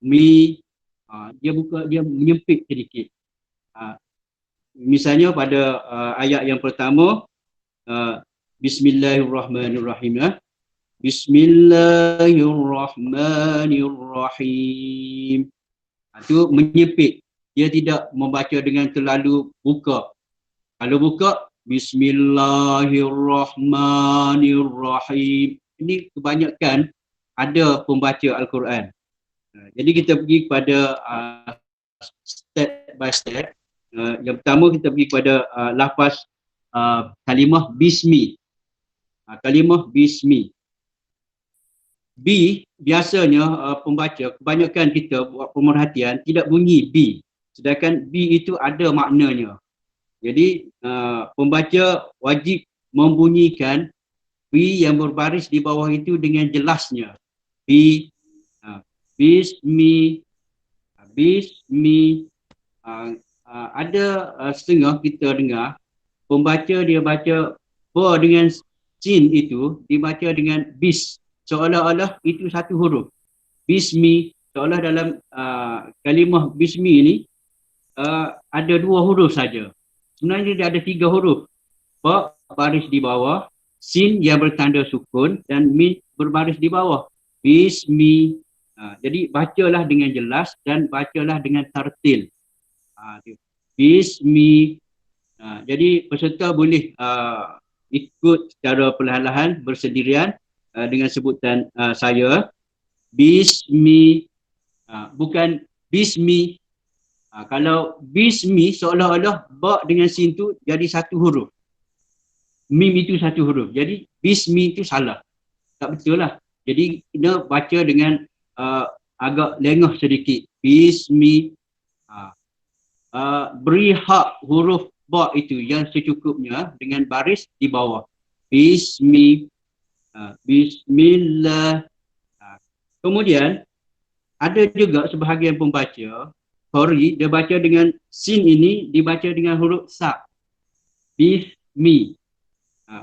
mi, dia menyempit sedikit. Misalnya pada ayat yang pertama, Bismillahirrahmanirrahim. Bismillahirrahmanirrahim. Itu menyempit. Dia tidak membaca dengan terlalu buka. Kalau buka, Bismillahirrahmanirrahim. Ini kebanyakan ada pembaca Al-Quran. Jadi kita pergi kepada step by step. Yang pertama kita pergi kepada lafaz kalimah bismi. Kalimah bismi. B biasanya pembaca, kebanyakan kita buat pemerhatian tidak bunyi B. Sedangkan B itu ada maknanya. Jadi pembaca wajib membunyikan B yang berbaris di bawah itu dengan jelasnya. B, bismi, bismi. Ada setengah kita dengar pembaca dia baca ba dengan sin itu dibaca dengan bis, seolah-olah itu satu huruf. Bismi, seolah dalam kalimah bismi ini ada dua huruf saja. Sebenarnya dia ada tiga huruf. Ba baris di bawah, sin yang bertanda sukun dan min berbaris di bawah. Bismi. Jadi bacalah dengan jelas dan bacalah dengan tartil. Bismi. Jadi peserta boleh ikut secara perlahan-lahan bersendirian dengan sebutan saya. Bismi. Bukan bismi. Kalau bismi seolah-olah ba dengan sin tu jadi satu huruf. Mim itu satu huruf. Jadi bismi itu salah. Tak betul lah. Jadi kita baca dengan agak lengah sedikit. Bismi. Beri hak huruf ba itu yang secukupnya dengan baris di bawah. Bismi. Bismillah. Kemudian ada juga sebahagian pembaca Qari, dia baca dengan sin ini dibaca dengan huruf sa. Bismi.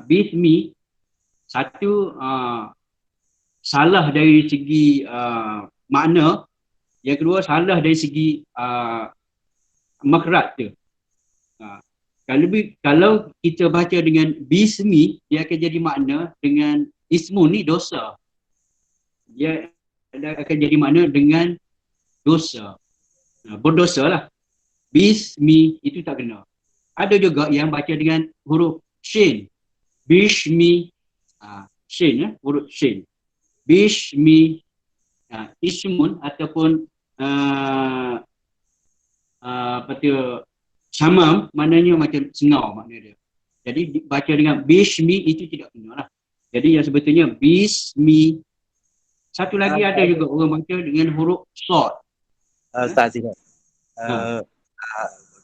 Bismi satu salah dari segi makna, yang kedua salah dari segi makhraj tu. Kalau kita baca dengan bismi, dia akan jadi makna dengan ismun ni dosa. Dia akan jadi makna dengan dosa. Berdosa lah. Bismi itu tak kena. Ada juga yang baca dengan huruf shin. Bishmi. Shin, huruf shin. Bishmi. Ismun ataupun apa tu, samam, maknanya macam sengau makna dia. Jadi baca dengan bishmi itu tidak kena lah. Jadi yang sebetulnya bismi. Satu lagi ada juga orang baca dengan huruf sod. Ustaz Sihat.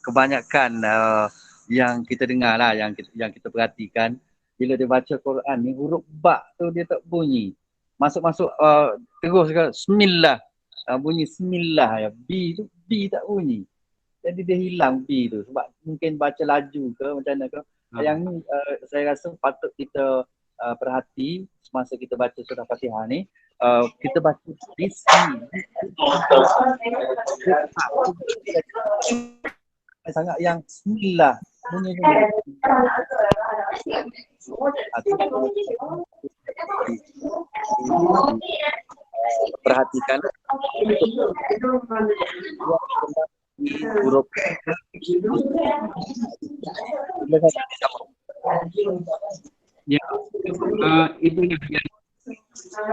Kebanyakan yang kita dengar lah, yang kita perhatikan, bila dia baca Quran ni, huruf ba tu dia tak bunyi. Masuk-masuk terus ke Bismillah. Bunyi Bismillah ya. B tu B tak bunyi. Jadi dia hilang B tu sebab mungkin baca laju ke macam mana ke. Yang ni saya rasa patut kita perhati semasa kita baca surah Fatihah ni. Kita baca bismi. Sangat yang bismillah bunyi perhatikan huruf ya, itu yang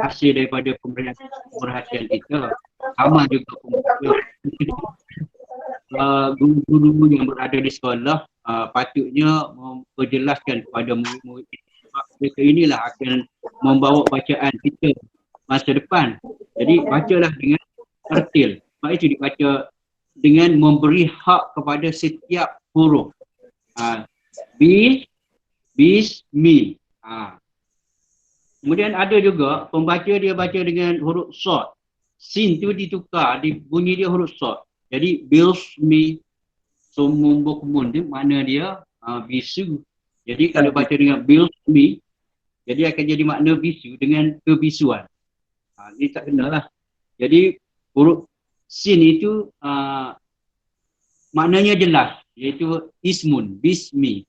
hasil daripada pemerhatian kita. Sama juga guru-guru yang berada di sekolah patutnya memperjelaskan kepada murid-murid sebab mereka inilah akan membawa bacaan kita masa depan. Jadi bacalah dengan tertil. Sebab itu dibaca dengan memberi hak kepada setiap huruf. Bismi. Kemudian ada juga pembaca dia baca dengan huruf sod. Sin tu ditukar, bunyi dia huruf sod. Jadi bismi sumum bukmun tu makna dia bisu. Jadi kalau baca dengan bismi, jadi akan jadi makna bisu dengan kebisuan. Ini tak kenalah. Jadi huruf sin itu maknanya jelas, iaitu ismun, bismi.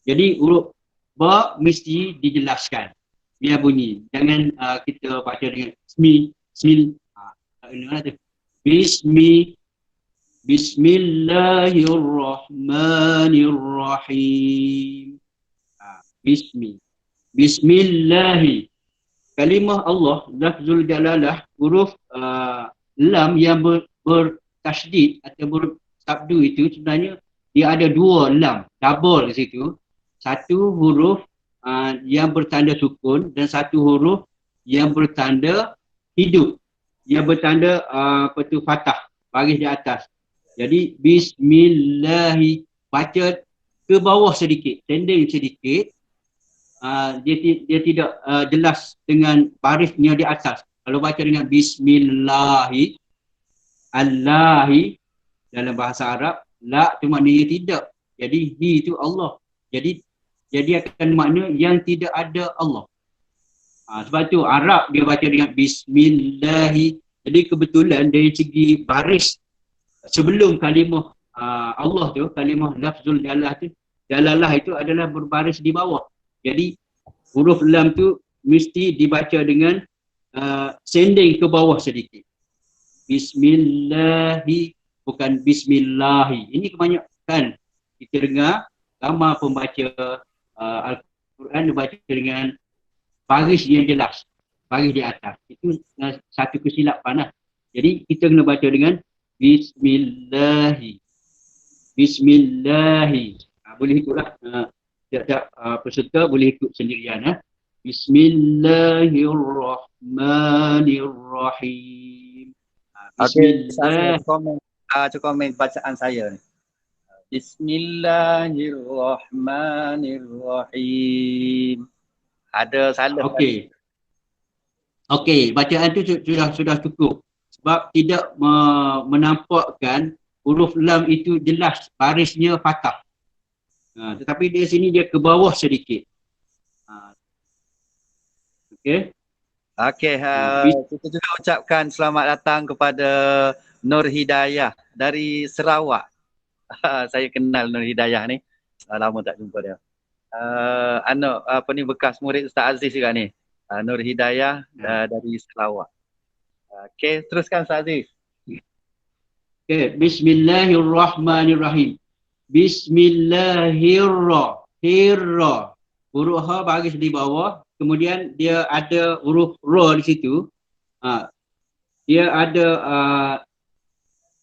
Jadi huruf ba mesti dijelaskan biar bunyi. Jangan kita baca dengan smil. Bismi, Bismillahirrahmanirrahim. Bismi. Bismillahi. Kalimah Allah, lafzul jalalah, huruf lam yang bertasydid atau bersabdu itu sebenarnya dia ada dua lam, double di situ. Satu huruf yang bertanda sukun dan satu huruf yang bertanda hidup. Yang bertanda fathah, baris di atas. Jadi bismillahi, baca ke bawah sedikit, tending sedikit. Dia tidak jelas dengan barisnya di atas. Kalau baca dengan bismillahi, Allahi dalam bahasa Arab, la itu maknanya tidak. Jadi hi itu Allah. Jadi akan makna yang tidak ada Allah. Sebab tu Arab dia baca dengan bismillahi. Jadi kebetulan dari segi baris sebelum kalimah Allah tu, kalimah lafzul jalalah itu adalah berbaris di bawah. Jadi huruf lam tu mesti dibaca dengan sending ke bawah sedikit. Bismillahi, bukan bismillahi. Ini kebanyakan kita dengar ramai pembaca Al-Quran dibaca dengan baris yang jelas, baris di atas. Itu satu kesilapan lah. Jadi kita kena baca dengan bismillahi. Bismillahi. Boleh ikutlah. Tiap-tiap peserta boleh ikut sendirian. Bismillahirrahmanirrahim. Bismillah. Saya komen bacaan saya ni. Bismillahirrahmanirrahim. Ada salah. Okey, bacaan tu sudah cukup. Sebab tidak menampakkan huruf lam itu jelas, barisnya fathah. Tetapi di sini dia ke bawah sedikit. Okey. Kita juga ucapkan selamat datang kepada Nur Hidayah dari Sarawak. Saya kenal Nur Hidayah ni. Lama tak jumpa dia. Bekas murid Ustaz Aziz juga ni. Nur Hidayah dari Sarawak. Okey, teruskan Ustaz Aziz. Okey, bismillahirrahmanirrahim. Bismillahirrahmanirrahim. Huruf ha baris di bawah, kemudian dia ada huruf ra di situ. Dia ada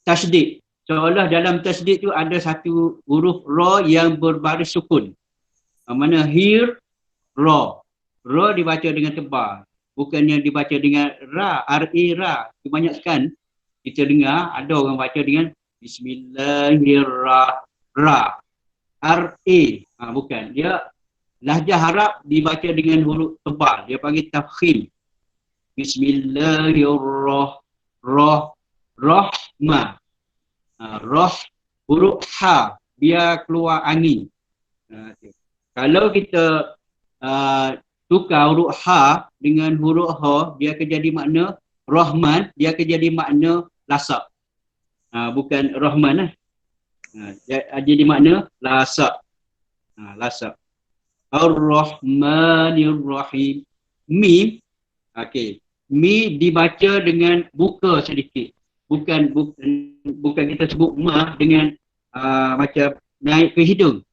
tasydid. Seolah dalam tasydid tu ada satu huruf ra yang berbaris sukun. Mana hir, ra. Ra dibaca dengan tebal. Bukannya dibaca dengan ra, R-A, ra. Kebanyakan kita dengar ada orang baca dengan Bismillahirrahmanirrahim. R-A. Bukan. Dia lahjah Arab dibaca dengan huruf tebal. Dia panggil tafkhim. Bismillahirrahmanirrahim. Roh, huruf ha, biar keluar angin. Kalau kita tukar huruf ha dengan huruf ha, dia akan jadi makna Rahman, dia akan jadi makna lasak. Bukan Rahman lah. Jadi makna lasak. Lasak. Ar-Rahmanir-Rahim. Mim, okey. Mi dibaca dengan buka sedikit. Bukan kita sebut ma dengan macam naik ke hidung.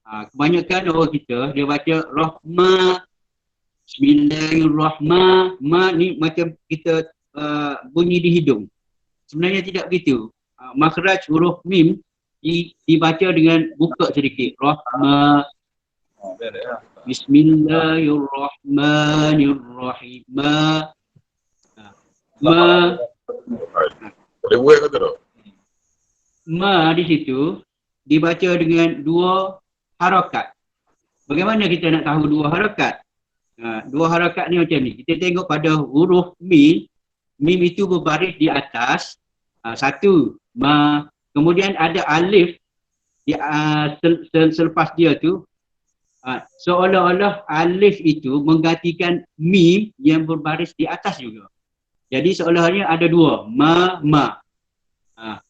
Kebanyakan orang kita dia baca rahma, bismillahirrahmanirrahim. Ma ni macam kita bunyi di hidung. Sebenarnya tidak begitu. Makhraj huruf mim dibaca dengan buka sedikit. Rahma, bismillahirrahmanirrahim. Boleh buat kata tak? Ma di situ dibaca dengan dua harakat. Bagaimana kita nak tahu dua harakat? Dua harakat ni macam ni. Kita tengok pada huruf mim. Mim itu berbaris di atas. Satu, ma. Kemudian ada alif selepas dia tu. Seolah-olah alif itu menggantikan mim yang berbaris di atas juga. Jadi seolah-olahnya ada dua, ma. Ha.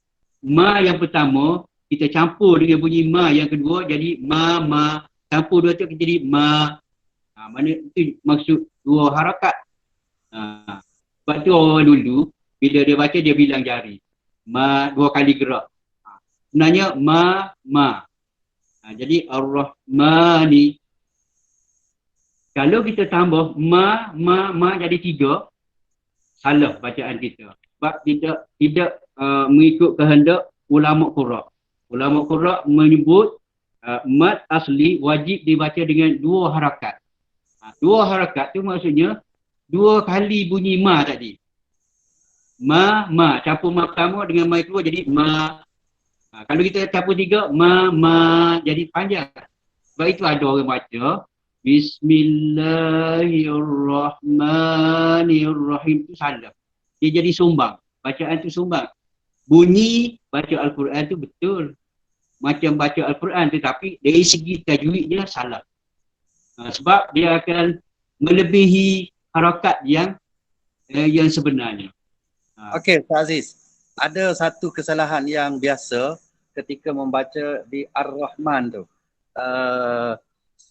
Ma yang pertama, kita campur dengan bunyi ma yang kedua jadi ma. Campur dua tu jadi ma. Mana itu maksud dua harakat. Sebab tu orang dulu, bila dia baca dia bilang jari. Ma, dua kali gerak. Sebenarnya ma. Jadi Ar-Rahmani. Kalau kita tambah ma jadi tiga, salah bacaan kita. Sebab tidak mengikut kehendak ulama qurra. Ulama qurra menyebut mad asli wajib dibaca dengan dua harakat. Dua harakat tu maksudnya dua kali bunyi ma tadi. Ma. Campur ma pertama dengan ma kedua jadi ma. Kalau kita campur tiga, ma. Jadi panjang. Sebab itu ada orang baca Bismillahirrahmanirrahim, itu salah. Dia jadi sumbang. Bacaan tu sumbang. Bunyi baca Al-Quran tu betul. Macam baca Al-Quran, tetapi dari segi tajwidnya salah. Sebab dia akan melebihi harakat yang sebenarnya. Okey, Ustaz Aziz. Ada satu kesalahan yang biasa ketika membaca di Ar-Rahman tu.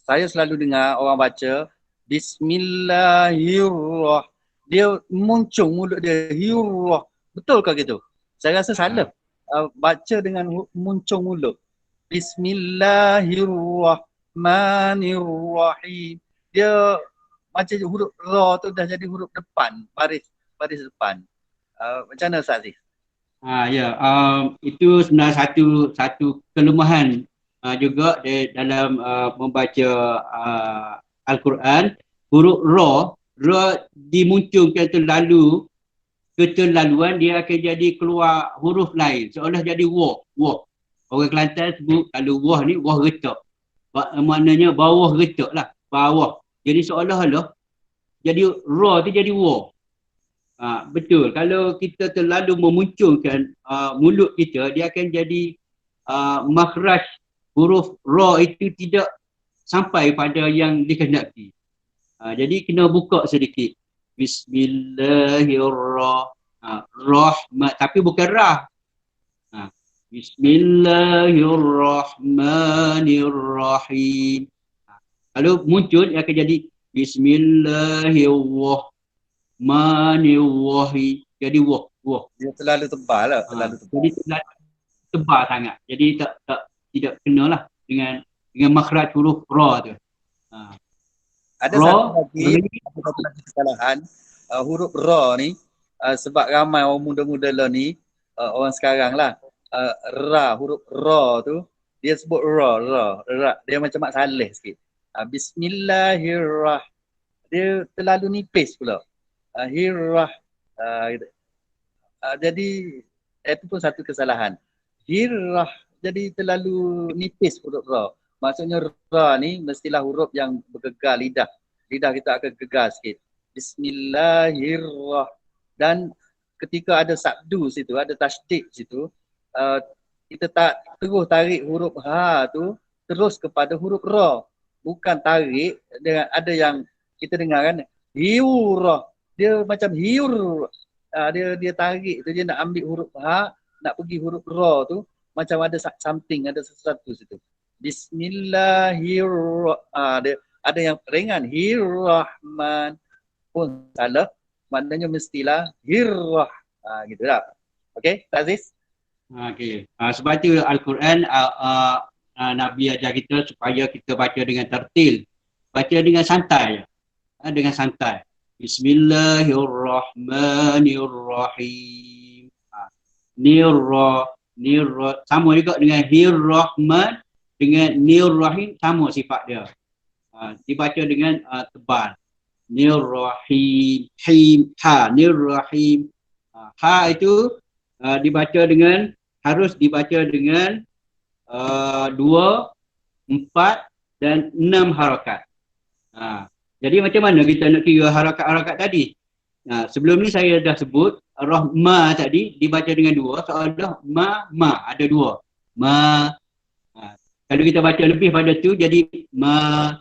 Saya selalu dengar orang baca Bismillahirrahmanirrahim. Dia muncung mulut dia hirrah. Betulkah gitu? Saya rasa salah. Baca dengan muncung mulut. Bismillahirrahmanirrahim. Dia macam huruf ra tu dah jadi huruf depan, baris depan. Macam mana Ustaz Aziz? Itu sebenarnya satu kelemahan juga dalam membaca Al-Quran. Huruf ra dimunculkan terlalu keterlaluan, dia akan jadi keluar huruf lain seolah jadi wah. Orang Kelantan sebut kalau wah ni wah retak, maknanya bawah retak lah, bawah. Jadi seolah-olah jadi ra tu jadi wah. Betul, kalau kita terlalu memunculkan mulut kita, dia akan jadi makhraj huruf ra itu tidak sampai pada yang dikehendaki. Jadi kena buka sedikit. Bismillahirrahmanirrahim. Tapi bukan rah. Bismillahirrahmanirrahim. Kalau muncul dia akan jadi Bismillahirrahmanirrahim. Jadi wah. Dia terlalu tebal lah. Jadi terlalu tebal sangat. Jadi tidak kenalah dengan makhraj huruf ra tu. Ada satu lagi kesalahan huruf ra ni, sebab ramai orang muda-muda lah ni, orang sekarang lah, huruf ra tu dia sebut ra. Dia macam Mak Saleh sikit. Bismillahirrahmanirrahim. Dia terlalu nipis pula. Hirrah. Jadi itu pun satu kesalahan. Hirrah jadi terlalu nipis huruf ra. Maksudnya ra ni mestilah huruf yang bergegar lidah. Lidah kita akan gegar sikit. Bismillahirrahmanirrahim. Dan ketika ada sabdu situ, ada tasydid situ, kita tak terus tarik huruf ha tu terus kepada huruf ra. Bukan tarik dengan ada yang kita dengar kan, hiurah. Dia macam hiur. Dia tarik tu, dia nak ambil huruf ha, nak pergi huruf ra tu, macam ada something, ada sesuatu situ. Bismillahirrahmanirrahim. Ada yang ringan, hirrahman pun salah. Maknanya mestilah hirrah. Gitu lah. Okey, Ustaz Aziz? Okey. Sebab itu Al-Quran Nabi ajar kita supaya kita baca dengan tertil. Baca dengan santai. Dengan santai. Bismillahirrahmanirrahim. Nirra. Sama juga dengan hirrahman, dengan nirrahim sama sifat dia. Dibaca dengan tebal. Nirrahim. Nirrahim. Ha itu harus dibaca dengan 2, 4 dan 6 harakat. Jadi macam mana kita nak kira harakat-harakat tadi? Sebelum ni saya dah sebut rahma tadi dibaca dengan 2, seolah ma ada 2. Kalau kita baca lebih pada tu jadi ma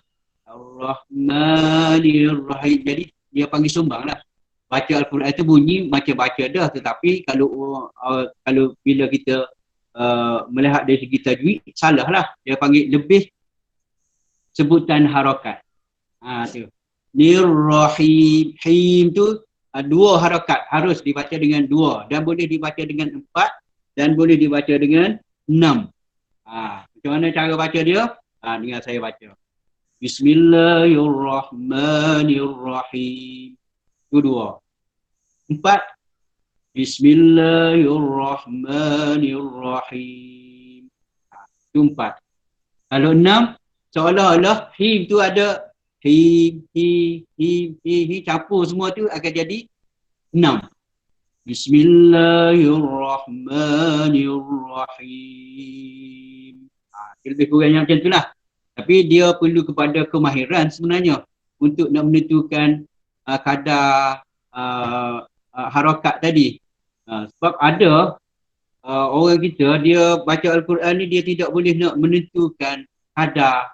ar-rahmanir rahim. Jadi dia panggil sumbang lah. baca Al-Quran itu bunyi macam baca dah, tetapi kalau bila kita melihat dari segi tajwid, salah lah. Dia panggil lebih sebutan harakat. Tu. Nir-Rahim. Him tu dua harakat, harus dibaca dengan dua, dan boleh dibaca dengan 4 dan boleh dibaca dengan 6. Macam mana cara baca dia? Dengan saya baca. Bismillahirrahmanirrahim. Itu 2. 4. Bismillahirrahmanirrahim. Itu 4. Kalau 6, seolah-olah him tu ada him, campur semua tu akan jadi 6. Bismillahirrahmanirrahim. Lebih kurang macam itulah. Tapi dia perlu kepada kemahiran sebenarnya untuk nak menentukan kadar harakat tadi. Sebab ada orang kita, dia baca Al-Quran ni dia tidak boleh nak menentukan kadar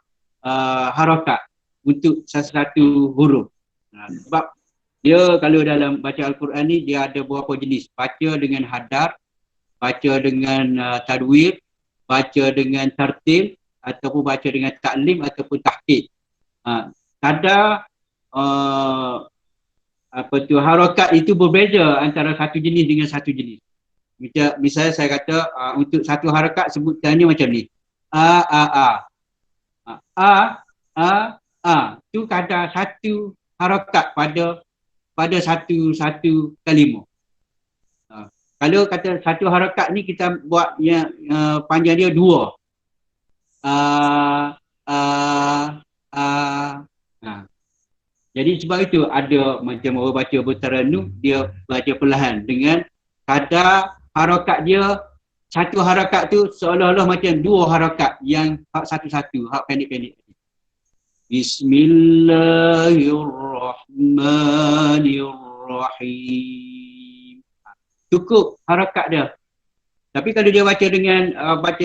harakat untuk satu huruf. Sebab dia kalau dalam baca Al-Quran ni dia ada beberapa jenis. Baca dengan hadar, baca dengan tadwir, baca dengan tartil, ataupun baca dengan taklim ataupun tahqiq. Kadar harakat itu berbeza antara satu jenis dengan satu jenis. Misalnya saya kata untuk satu harakat sebutannya macam ni. Itu kadar satu harakat pada satu kalimah. Kalau kata satu harakat ni kita buat yang panjang dia 2. Jadi sebab itu ada macam orang baca bertaranum, dia baca perlahan dengan kadar harakat dia. Satu harakat tu seolah-olah macam 2 harakat yang hak satu-satu, hak pendek-pendek. Bismillahirrahmanirrahim. Cukup harakat dia. Tapi kalau dia baca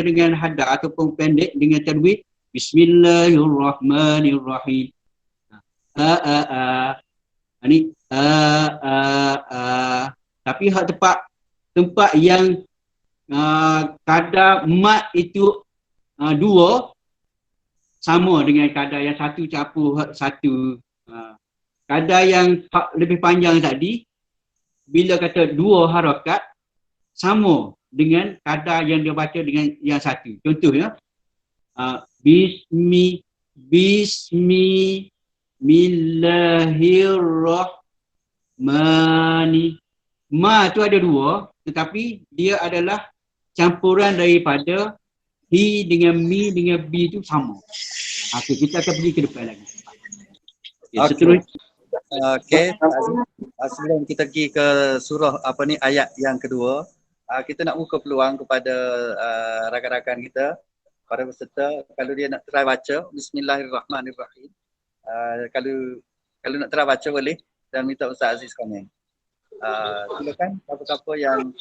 dengan hadar ataupun pendek dengan tajwid, Bismillahirrahmanirrahim. Ni tapi hak tempat yang kadar mat itu 2 sama dengan kadar yang satu campur satu. Kadar yang lebih panjang tadi, bila kata 2 harakat, sama dengan kadar yang dia baca dengan yang satu. Contohnya, Bismillahirrahmanirrahim. Ma tu ada 2, tetapi dia adalah campuran daripada hi dengan mi dengan b tu sama. Okey, kita akan pergi ke depan lagi. Seterusnya. Sebelum kita pergi ke surah ayat yang kedua, kita nak buka peluang kepada rakan-rakan kita, para peserta, kalau dia nak try baca Bismillahirrahmanirrahim. Kalau nak try baca boleh, dan minta Ustaz Aziz komen. Silakan siapa-siapa yang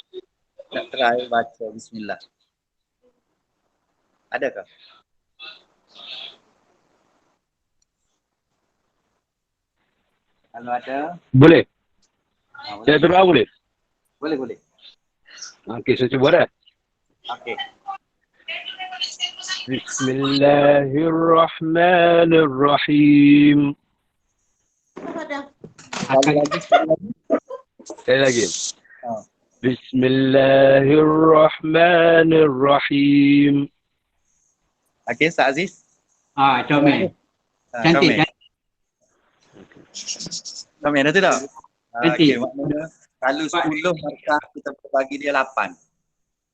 nak try baca Bismillah. Adakah? Kalau ada? Boleh. Saya terus boleh? Boleh. Okey, saya cuba dah. Okey. Bismillahirrahmanirrahim. Sekali lagi. Bismillahirrahmanirrahim. Okey, Ustaz Aziz. Comel. Cantik. Comel dah tu tak? Cantik. Okey, maknanya kalau 10 maka kita bagi dia 8.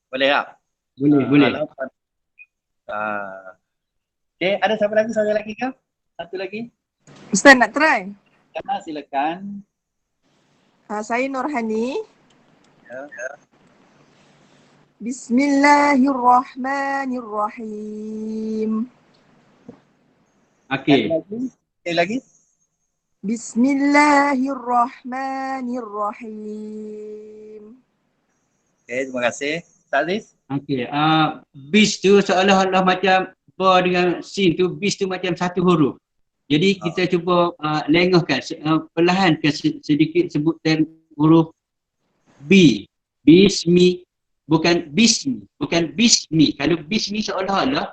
Boleh tak? Boleh. Okey, ada siapa lagi? Satu lagi ke? Satu lagi? Ustaz nak try? Silakan. Saya Nurhani. Ya. Bismillahirrahmanirrahim. Okey. Sekali lagi. Bismillahirrahmanirrahim. Okey, terima kasih. Ustaz Aziz? Okey. Bis tu seolah-olah macam ba dengan sin tu, bis tu macam satu huruf. Jadi kita cuba lengahkan, perlahankan sedikit sebutan huruf B. Bismi, bukan bismi, bukan bismi. Kalau bismi seolah-olah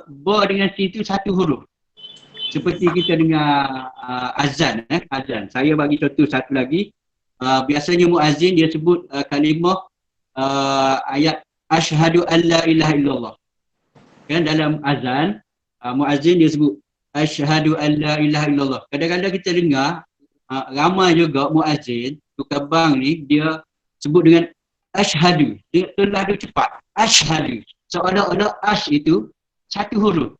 ba dengan sin itu satu huruf. Seperti kita dengar azan, azan. Saya bagi contoh satu lagi. Biasanya muazzin dia sebut kalimah ayat asyhadu an la ilaha illallah. Kan dalam azan muazzin dia sebut asyhadu an la ilaha illallah. Kadang-kadang kita dengar ramai juga muazzin tukang bank ni dia sebut dengan asyhadu. Dia terlalu cepat. Asyhadu. Seolah-olah ash itu satu huruf.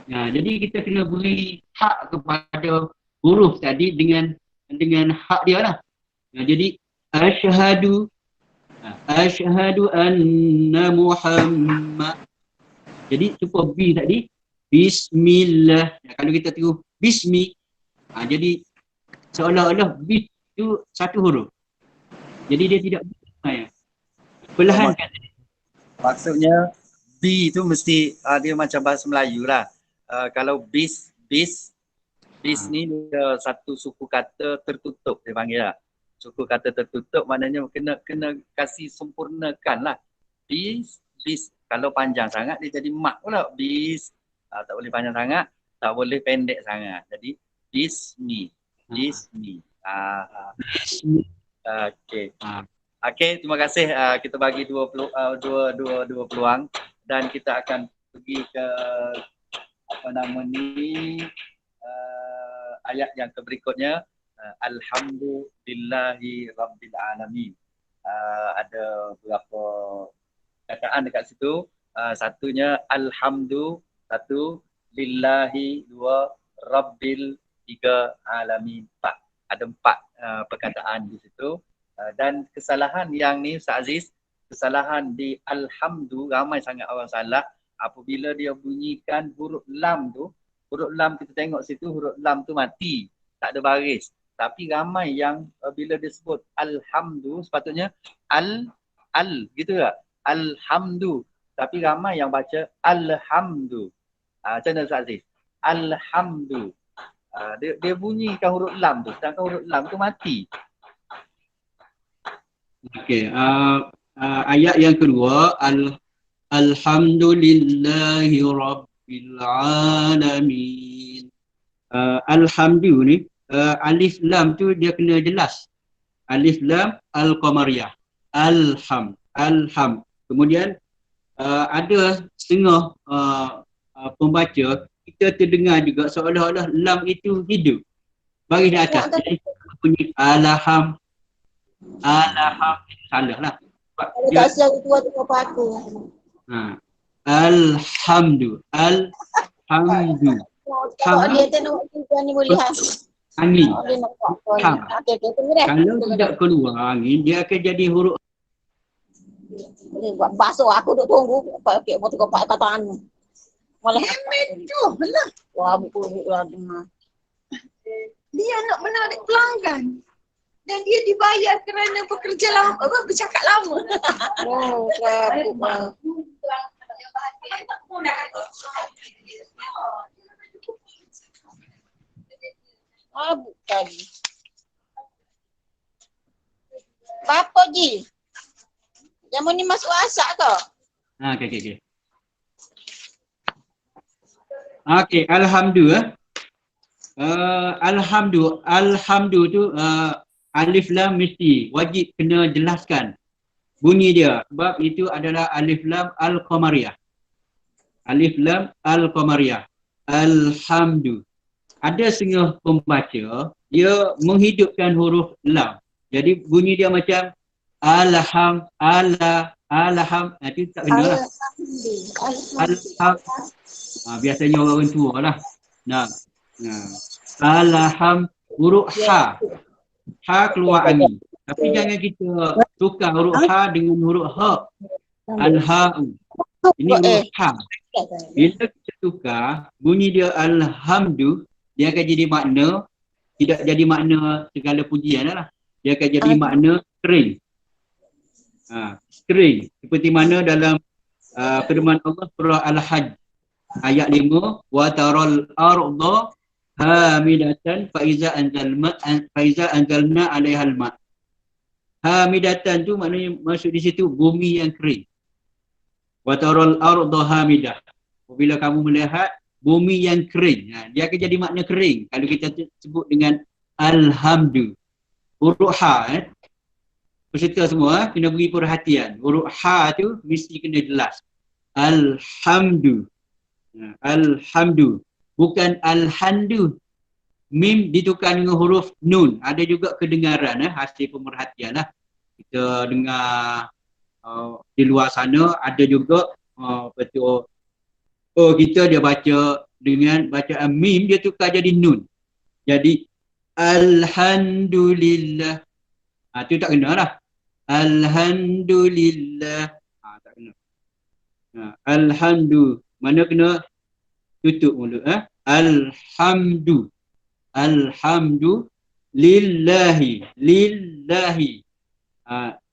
Jadi kita kena beri hak kepada huruf tadi dengan hak dia lah. Jadi asyhadu anna Muhammad. Jadi cuba B tadi bismillah. Kalau kita tengok bismi, jadi seolah-olah bis itu satu huruf. Jadi dia tidak perlahankan. Maksudnya B itu mesti dia macam bahasa Melayu lah. Kalau bis ni dia satu suku kata tertutup dia panggil lah. Suku kata tertutup maknanya kena kasih sempurnakan lah. Bis. Kalau panjang sangat dia jadi mak pula. Bis. Tak boleh panjang sangat, tak boleh pendek sangat. Jadi bismi. Okey. Okey, terima kasih. Kita bagi dua peluang dan kita akan pergi ke ayat yang berikutnya. Alhamdulillahi Rabbil Alamin. Ada beberapa kataan dekat situ. Satunya alhamdu, satu lillahi, dua rabbil, tiga alamin, empat. Ada empat perkataan di situ. Dan kesalahan yang ni Ustaz Aziz, kesalahan di alhamdu, ramai sangat orang salah apabila dia bunyikan huruf lam tu. Huruf lam kita tengok situ, huruf lam tu mati, tak ada baris. Tapi ramai yang bila dia sebut alhamdu, sepatutnya al gitu tak? Alhamdu. Tapi ramai yang baca alhamdu. Macam mana Ustaz Aziz? Alhamdu. Dia bunyikan huruf lam tu, sedangkan huruf lam tu mati. Okey, ayat yang kedua alhamdulillahi rabbil alamin. Alhamdu ni alif lam tu dia kena jelas. Alif lam al-qamariyah. Alham. Kemudian ada setengah pembaca kita terdengar juga seolah-olah lam itu hidup. Baris di atas. Jadi bunyi alham. Salah lah. Kalau tak siap tua tu apa aku. Alhamdu. Kalau dia tengok kita ni boleh Angin. Dia nak buat. Okey, Kalau tidak keluar angin, dia akan jadi huruf. Boleh buat basuh aku duk tunggu. Okey, mau tengok pak kataan. Malah Itu lah. wah buku lah dengar. Dia nak menarik pelanggan. Dan dia dibayar kerana bekerja lama, bercakap lama. Oh, kapuk. Bukan. Apa Ji? Yang ni masuk asak ke? Okey. Okey, alhamdulillah. Alhamdu tu alif lam mesti wajib kena jelaskan bunyi dia sebab itu adalah alif lam al-qamariyah. Alif lam al-qamariyah. Alhamdu. Ada setengah pembaca dia menghidupkan huruf lam. Jadi bunyi dia macam alham. Itu tak kena lah. Alham. Biasanya orang tua lah. Alham huruf ha. Ha keluar angin. Tapi jangan kita tukar huruf ha dengan huruf ha. Al-ha'u. Ini huruf ha. Bila kita tukar, bunyi dia alhamdu, dia akan jadi makna, tidak jadi makna segala pujian lah. Dia akan jadi makna kering. Kering. Seperti mana dalam firman Allah surah Al-Hajj Ayat 5, wa taral arda hamidatan fa iza anzalna 'alaiha al-ma. Hamidatan tu maknanya maksud di situ bumi yang kering. Wa taral arda hamidah. Apabila kamu melihat bumi yang kering, dia akan jadi makna kering. Kalau kita sebut dengan alhamdu. Huruf ha, peserta semua kena beri perhatian. Huruf ha tu mesti kena jelas. Alhamdu. Alhamdu. Bukan alhamdu. Mim ditukar dengan huruf nun. Ada juga kedengaran, hasil pemerhatian lah. Kita dengar di luar sana ada juga betul. Oh, kita dia baca dengan bacaan mim, dia tukar jadi nun. Jadi alhamdulillah. Tu tak kena lah. Alhamdulillah. Tak kena. Alhamdu. Mana kena tutup mulut. Alhamdu. Alhamdu lillahi. Lillahi.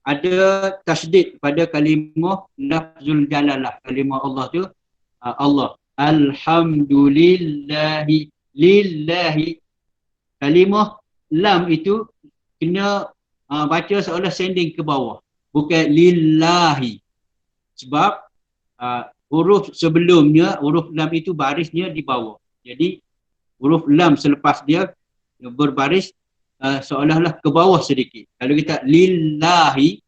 Ada tasdid pada kalimah lafzul jalalah. Kalimah Allah tu Allah. Alhamdulillahi. Lillahi. Kalimah lam itu kena baca seolah sending ke bawah. Bukan lillahi. Sebab huruf sebelumnya, huruf lam itu barisnya di bawah. Jadi huruf lam selepas dia berbaris seolah-olah ke bawah sedikit. Kalau kita lillahi,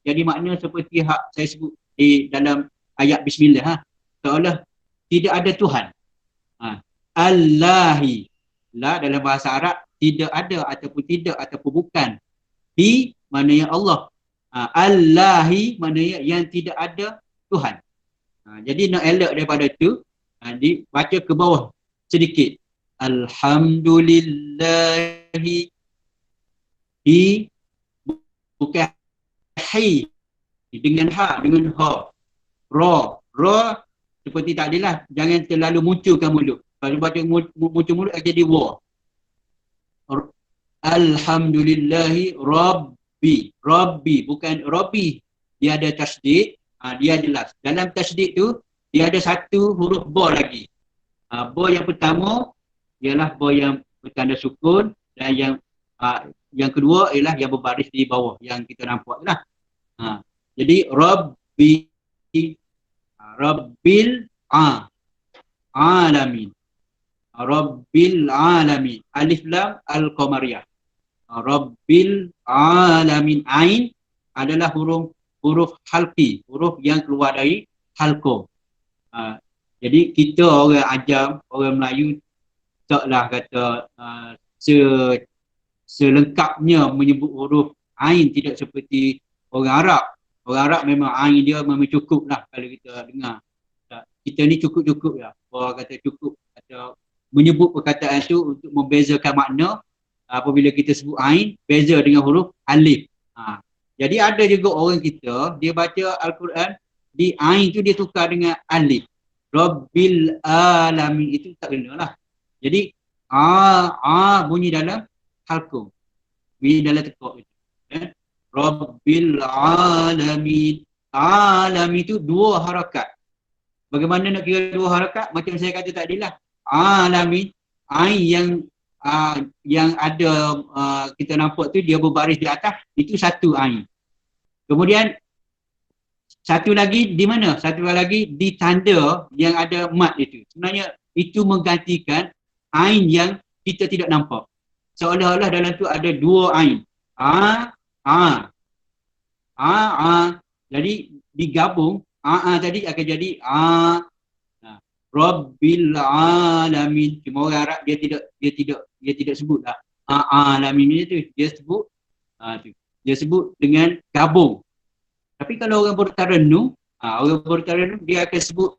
jadi makna seperti hak saya sebut di dalam ayat bismillah. Seolah tidak ada Tuhan. Allahi. La dalam bahasa Arab tidak ada ataupun tidak ataupun bukan. Hi maknanya Allah. Allahi maknanya yang tidak ada Tuhan. Jadi nak elak daripada itu, dibaca ke bawah sedikit. Alhamdulillahi. Hi bukan hi dengan ha, dengan ha. Ra. Ra seperti tadi lah, jangan terlalu munculkan mulut. Kalau baca muncul mulut akan jadi wa. Alhamdulillahi Rabbi. Rabbi bukan Rabbi. Dia ada tasdid, dia jelas. Dalam tasdid tu dia ada satu huruf ba lagi. Ba yang pertama ialah ba yang bertanda sukun, dan yang kedua ialah yang berbaris di bawah yang kita nampak lah. Jadi Rabbi, Rabbil alamin. Rabbil alamin. Alif lam al-qamariyah. Rabbil alamin. Ain adalah huruf halqi, huruf yang keluar dari halqum. Jadi kita orang Ajam, orang Melayu taklah kata selengkapnya menyebut huruf ain, tidak seperti orang Arab. Orang Arab memang ain dia memang cukup lah kalau kita dengar. Kita ni cukup-cukup lah. Orang kata cukup atau menyebut perkataan itu untuk membezakan makna. Apabila kita sebut ain, beza dengan huruf alif. Jadi ada juga orang kita, dia baca Al-Quran, di ain tu dia tukar dengan alif. Rabbil alamin, itu tak kena lah. Jadi bunyi dalam halqum, bunyi dalam tekuk itu. Rabbil alamin. Alam itu dua harakat. Bagaimana nak kira dua harakat? Macam saya kata tadi lah. Alamin, ain yang ada kita nampak tu dia berbaris di atas, itu satu ain. Kemudian satu lagi di mana? Satu lagi di tanda yang ada mat itu. Sebenarnya itu menggantikan ain yang kita tidak nampak. Seolah-olah dalam tu ada dua ain. Jadi digabung tadi akan jadi Rabbil alamin. Cuma orang Arab dia tidak sebutlah alamin itu, dia sebut dia sebut dengan gabung. Tapi kalau orang bertarannum, dia akan sebut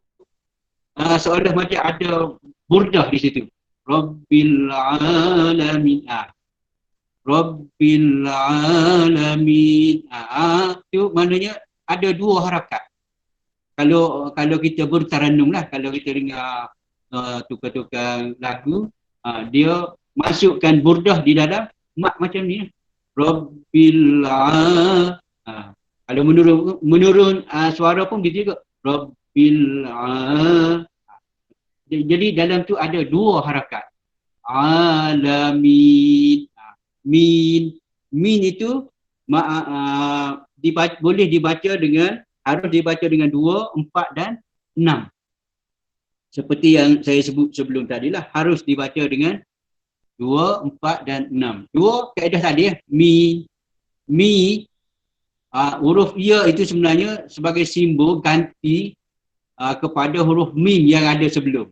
seolah macam ada burdah di situ. Rabbil alamin. Rabbil alamin. Itu maknanya ada dua harakat. Kalau kita bertarannum lah, kalau kita dengar tukar-tukar lagu, dia masukkan burdah di dalam mat macam ni. Rabbil kalau menurun suara pun gitu juga. Rabbil Jadi dalam tu ada dua harakat. Alamin. Min itu boleh dibaca dengan, harus dibaca dengan 2, 4 dan 6. Seperti yang saya sebut sebelum tadi lah, harus dibaca dengan 2, 4 dan 6. 2 kaedah tadi ya. Mi huruf ya itu sebenarnya sebagai simbol ganti kepada huruf mim yang ada sebelum.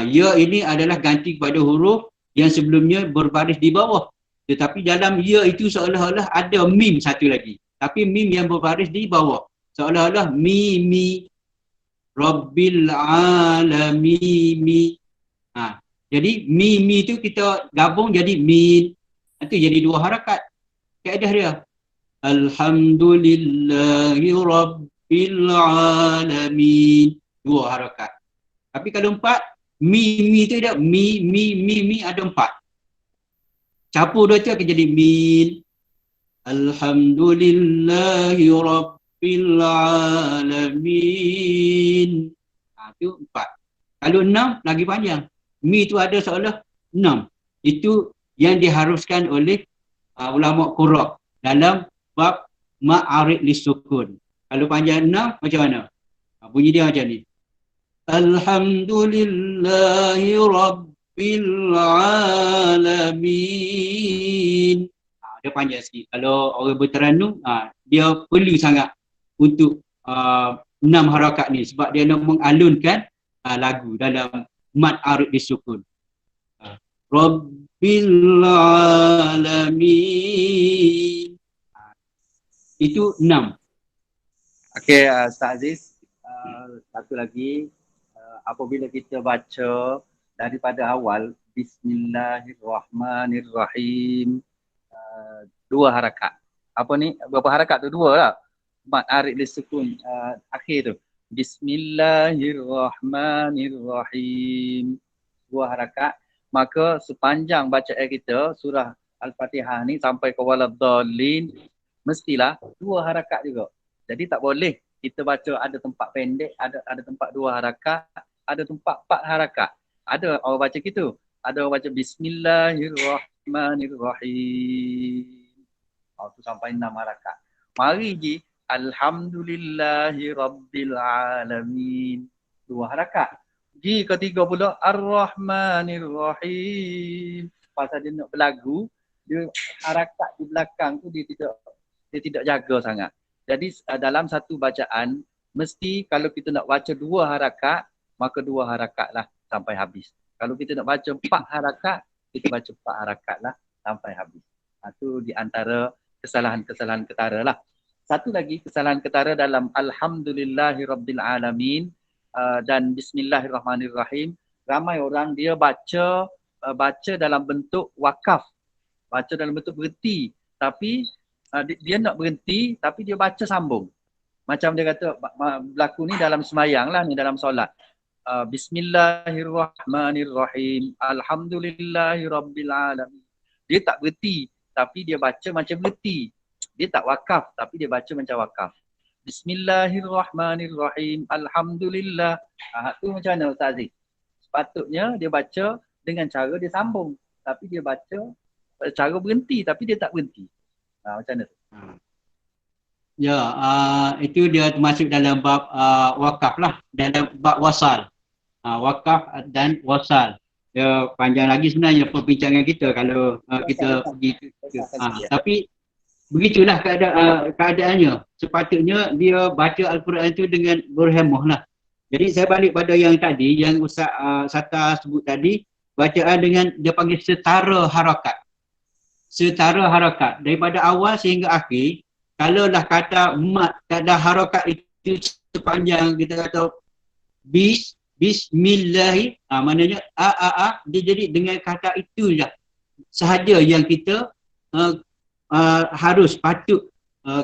Ya ini adalah ganti kepada huruf yang sebelumnya berbaris di bawah. Tetapi dalam ya itu seolah-olah ada mim satu lagi. Tapi mim yang berbaris di bawah. Seolah-olah mi Rabbil alamin. Jadi mi itu kita gabung jadi min. Itu jadi 2 harakat. Kaedah dia. Alhamdulillahi Rabbil alamin. 2 harakat. Tapi kalau 4, mi tu ada mi ada 4. Campur dua tu akan jadi min. Alhamdulillahi Rabbil alamin. Itu 4. Kalau 6 lagi panjang. Mi tu ada seolah 6. Itu yang diharuskan oleh ulama qurra dalam bab ma'arid lisukun. Kalau panjang 6 macam mana? Bunyi dia macam ni. Alhamdulillahi Rabbil alamin. Dia panjang sikit. Kalau orang berteranum, dia perlu sangat untuk 6 harakat ni sebab dia nak mengalunkan lagu dalam mad arid disukun. Rabbil alamin. Itu 6. Okey, Ustaz Aziz, satu lagi, apabila kita baca daripada awal Bismillahirrahmanirrahim, 2 harakat. Apa ni? Berapa harakat tu? 2 lah. Mad arid disukun akhir tu. Bismillahirrahmanirrahim. 2 harakat. Maka sepanjang bacaan kita surah Al-Fatihah ni sampai ke waladhdallin mestilah 2 harakat juga. Jadi tak boleh kita baca ada tempat pendek, ada tempat 2 harakat, ada tempat 4 harakat. Ada orang baca gitu. Ada orang baca Bismillahirrahmanirrahim. Tu sampai 6 harakat. Mari ji Alhamdulillahi Rabbil Alamin. 2 harakat. Ji ketiga pula Ar-Rahmanir-Rahim. Pasal dia nak berlagu, dia harakat di belakang tu dia tidak jaga sangat. Jadi dalam satu bacaan, mesti kalau kita nak baca 2 harakat, maka 2 harakat lah sampai habis. Kalau kita nak baca 4 harakat, kita baca 4 harakat lah sampai habis. Itu di antara kesalahan-kesalahan ketara lah. Satu lagi kesalahan ketara dalam Alhamdulillahirabbil alamin dan Bismillahirrahmanirrahim. Ramai orang dia baca dalam bentuk wakaf. Baca dalam bentuk berhenti. Tapi dia nak berhenti tapi dia baca sambung. Macam dia kata berlaku ni dalam semayang lah ni, dalam solat. Bismillahirrahmanirrahim. Alhamdulillahirabbil alamin. Dia tak berhenti tapi dia baca macam berhenti. Dia tak wakaf tapi dia baca macam wakaf. Bismillahirrahmanirrahim. Alhamdulillah. Tu macam mana Ustaz Aziz? Sepatutnya dia baca dengan cara dia sambung. Tapi dia baca cara berhenti tapi dia tak berhenti. Macam mana tu? Ya, itu dia termasuk dalam bab wakaf lah. Dalam bab wasal. Wakaf dan wasal. Dia panjang lagi sebenarnya perbincangan kita kalau kita pergi tapi begitulah keadaannya. Sepatutnya dia baca Al-Quran itu dengan berhemah lah. Jadi saya balik pada yang tadi, yang Ustaz Sata sebut tadi, bacaan dengan dia panggil setara harakat. Setara harakat. Daripada awal sehingga akhir, kalaulah kata mat, kata harakat itu sepanjang kita kata Bismillahi, maknanya dia jadi dengan kata itu je sahaja yang kita harus patut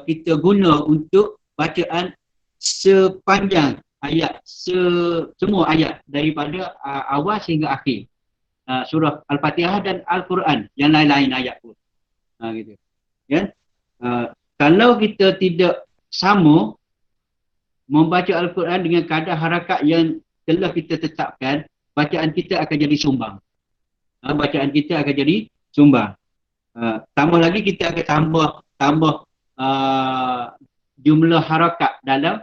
kita guna untuk bacaan sepanjang ayat, semua ayat daripada awal sehingga akhir surah Al-Fatihah dan Al-Quran, yang lain-lain ayat pun. Gitu. Ya? Kalau kita tidak sama membaca Al-Quran dengan kadar harakat yang telah kita tetapkan, bacaan kita akan jadi sumbang. Bacaan kita akan jadi sumbang. Tambah lagi kita akan tambah jumlah harakat dalam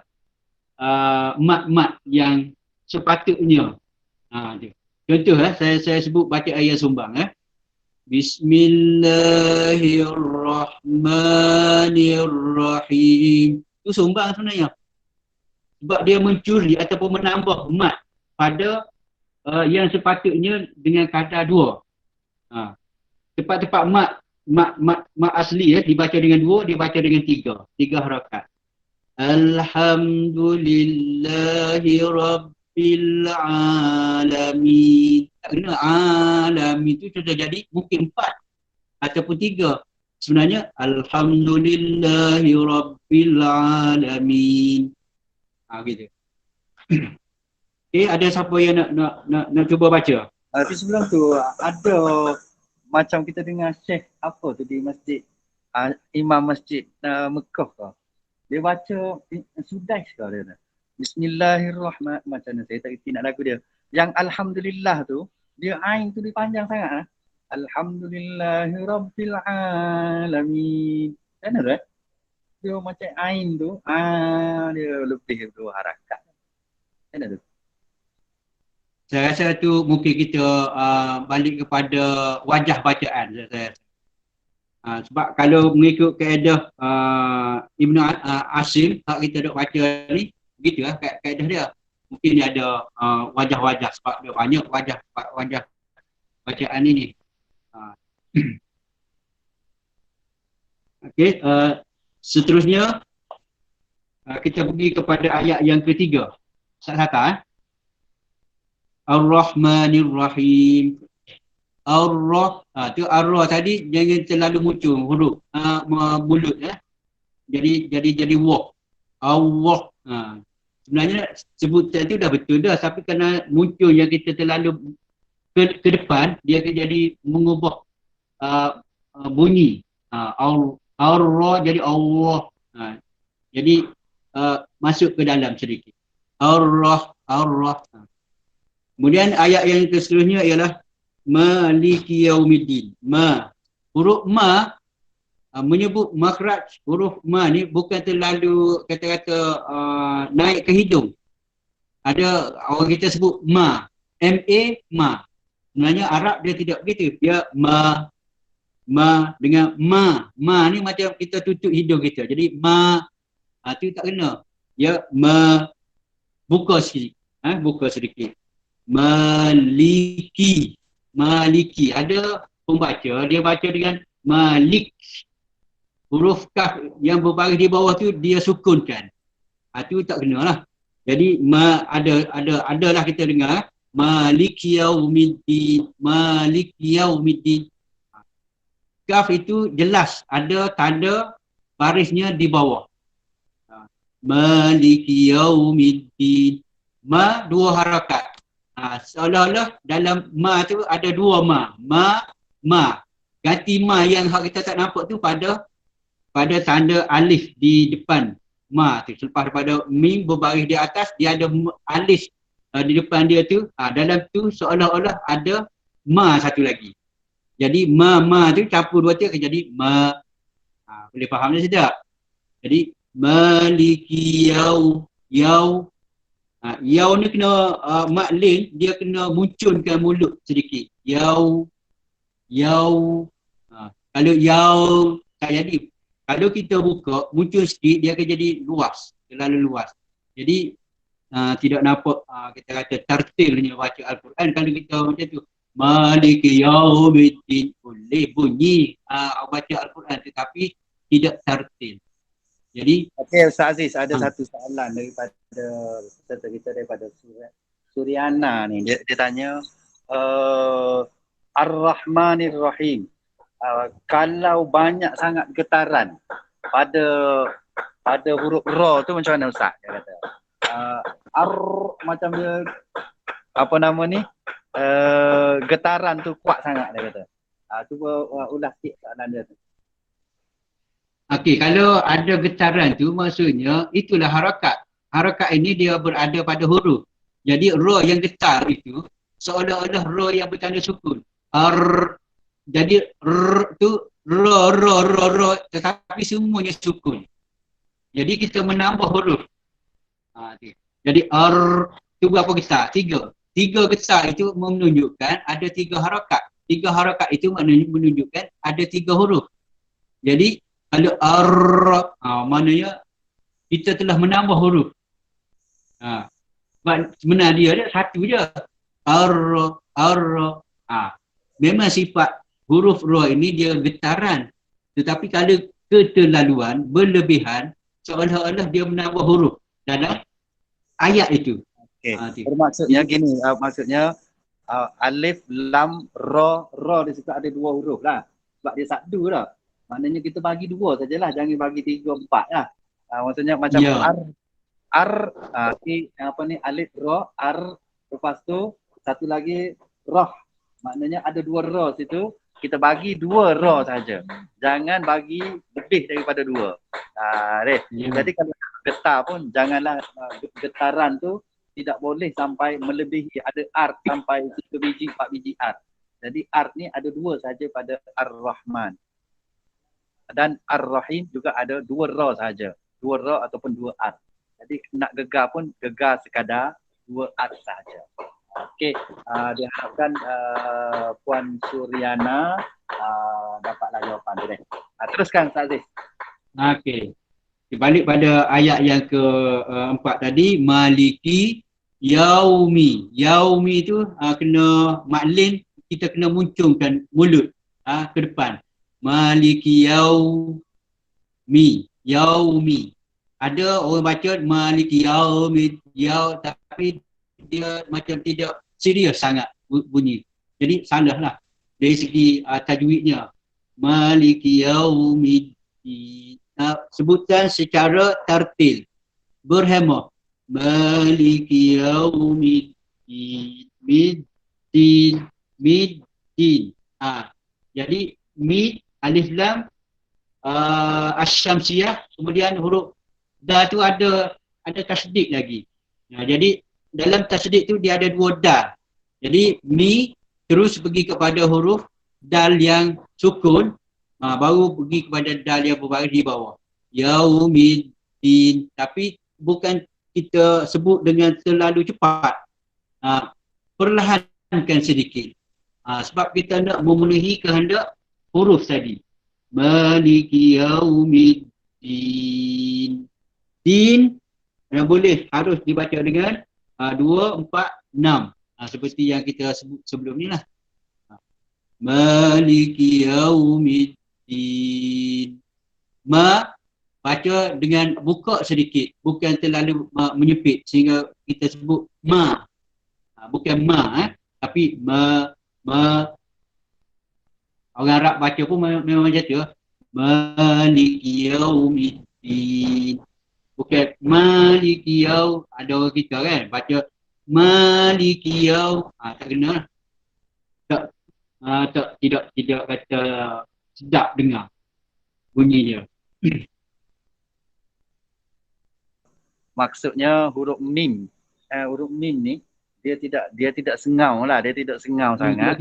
mat-mat yang sepatutnya. Contoh saya sebut baca ayat sumbang. Bismillahirrahmanirrahim. Itu sumbang sebenarnya. Sebab dia mencuri ataupun menambah mat pada yang sepatutnya dengan kata dua. Tempat-tempat mat asli dibaca dengan dua, dibaca dengan tiga harakat. Alhamdulillahi Rabbil Alamin. Tak kena alamin itu sudah jadi mungkin 4 ataupun 3. Sebenarnya Alhamdulillahi Rabbil Alamin. Gitu. Ada siapa yang nak cuba baca? Tapi sebelum tu ada macam kita dengar Syekh apa tu di masjid, Imam Masjid Mekah ke. Dia baca Sudais ke dia. Bismillahirrahmanirrahim. Macam mana saya tak kerti nak lagu dia. Yang Alhamdulillah tu, dia ain tu dia panjang sangat. Alhamdulillahirabbil alamin. Kan ada? Dia macam ain tu, dia lebih 2 harakat. Kan ada? Saya rasa tu mungkin kita balik kepada wajah bacaan. Saya sebab kalau mengikut kaedah Ibnu Asim, tak kita duk baca ni, begitulah kaedah dia. Mungkin dia ada wajah-wajah sebab dia banyak wajah bacaan ini. Okey, seterusnya kita pergi kepada ayat yang ketiga. Sat-sata Ar-Rahmanir-Rahim. Tu ar-ra tadi jangan terlalu muncul huruf mulut jadi wa. Allah. Sebenarnya sebutan tu dah betul dah, tapi kerana muncul yang kita terlalu ke depan, dia akan jadi mengubah bunyi. Ar-ra jadi Allah. Jadi masuk ke dalam sedikit. Ar-Rah. Kemudian ayat yang seterusnya ialah Maliki Yaumiddin. Huruf ma menyebut makhraj huruf ma ni bukan terlalu kata-kata naik ke hidung. Ada orang kita sebut ma, ma. Sebenarnya Arab dia tidak begitu. Dia ma dengan ma ni macam kita tutup hidung kita. Jadi tu tak kena. Dia buka sikit. Buka sedikit. Maliki. Ada pembaca dia baca dengan Malik. Huruf kaf yang berbaris di bawah tu dia sukunkan. Tu tak kena lah. Jadi adalah kita dengar Maliki Yaumiddin. Kaf itu jelas ada tanda barisnya di bawah. Maliki Yaumiddin. 2 harakat. Seolah-olah dalam ma tu ada 2 ma. Ganti ma yang kita tak nampak tu pada tanda alif di depan ma tu. Selepas daripada mim berbaris di atas, dia ada alif di depan dia tu. Dalam tu seolah-olah ada ma satu lagi. Jadi ma tu campur 2 tu akan jadi ma. Boleh faham ni sedap? Jadi Maliki Yau ni kena mat lin, dia kena munculkan mulut sedikit. Yau. Kalau yau tak jadi. Kalau kita buka, muncul sikit, dia akan jadi luas. Terlalu luas. Jadi tidak nampak kita kata tartilnya baca Al-Quran. Kalau kita macam tu, Maliki Yaumiddin, boleh bunyi baca Al-Quran tetapi tidak tartil. Jadi okey Ustaz Aziz, ada satu soalan daripada peserta kita daripada Suriana ni. Dia tanya Ar-Rahmanir-Rahim. Kalau banyak sangat getaran pada huruf ra tu macam mana Ustaz? Dia kata. Macam dia apa nama ni? Getaran tu kuat sangat dia kata. Cuba ulas sikit soalan dia tu. Okey, kalau ada getaran tu maksudnya itulah harakat. Harakat ini dia berada pada huruf Jadi ra yang getar itu seolah-olah ra yang bertanda sukun. Jadi tu ra tetapi semuanya sukun. Jadi kita menambah huruf. Jadi tu berapa getar? 3. 3 getar itu menunjukkan ada 3 harakat. 3 harakat itu menunjukkan ada 3 huruf. Jadi kalau maknanya kita telah menambah huruf. Sebenarnya dia ada satu je. Memang sifat huruf ra ini dia getaran. Tetapi kalau keterlaluan, berlebihan, seolah-olah dia menambah huruf dalam ayat itu. Okey. Bermaksudnya gini, maksudnya alif, lam, ra di situ ada 2 huruf lah. Sebab dia satu lah. Maknanya kita bagi 2 sajalah, jangan bagi 3, 4 lah. Maksudnya macam alif, ra, lepas tu satu lagi roh. Maknanya ada 2 ra situ, kita bagi 2 ra saja. Jangan bagi lebih daripada 2. Jadi kalau getar pun janganlah getaran tu tidak boleh sampai melebihi, ada art sampai 3 biji, 4 biji art. Jadi art ni ada 2 saja pada Ar-Rahman. Dan Ar-Rahim juga ada 2 ra saja. 2 ra ataupun 2 art. Jadi nak gegar pun gegar sekadar 2 art saja. Okey, diharapkan Puan Suryana dapatlah jawapan dia. Teruskan Ustaz Aziz. Okey. Balik pada ayat yang keempat tadi, Maliki Yaumi. Yaumi tu kena maklin, kita kena muncungkan mulut ke depan. Maliki Yaumi. Yaumi. Ada orang baca Maliki Yaumi, tapi dia macam tidak serius sangat bunyi. Jadi salahlah dari segi tajwidnya. Maliki Yaumi. Sebutkan secara tartil, berhema. Maliki Yaumiddin, middin. Jadi mid, alif lam, asy-syamsiyah, kemudian huruf da tu ada tasdid lagi. Jadi dalam tasdid tu dia ada 2 dal. Jadi mi terus pergi kepada huruf dal yang sukun, baru pergi kepada dal yang berbaris di bawah. Yaumiddin. Tapi bukan kita sebut dengan terlalu cepat. Perlahankan sedikit. Sebab kita nak memenuhi kehendak huruf tadi. Maliki Yaumiddin. Din boleh harus dibaca dengan 2, 4, 6. Seperti yang kita sebut sebelum ni lah. Maliki Yaumiddin. Baca dengan buka sedikit, bukan terlalu menyepit sehingga kita sebut ma. Bukan tapi ma. Orang Arab baca pun memang macam tu. Maliki Yaumiddin. Bukan Maliki Yaum. Ada orang kita kan baca Maliki Yaum. Tak kena. Tidak kata sedap dengar bunyi dia. Maksudnya huruf mim ni dia tidak sengau lah, dia tidak sengau sangat.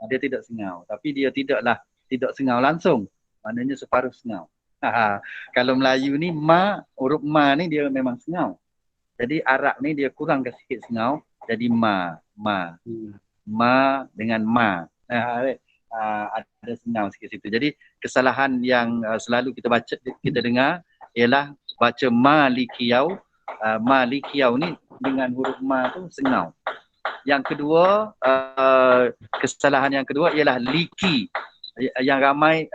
Dia tidak sengau, tapi dia tidak sengau langsung. Maknanya separuh sengau. Kalau Melayu ni huruf ma ni dia memang sengau. Jadi Arab ni dia kurang sikit sengau, jadi ma dengan ma. Ada sengau sikit situ. Jadi kesalahan yang selalu kita dengar ialah baca malikiyau. Malikiyau ni dengan huruf ma tu sengau. Yang kedua, kesalahan yang kedua ialah liki. Yang ramai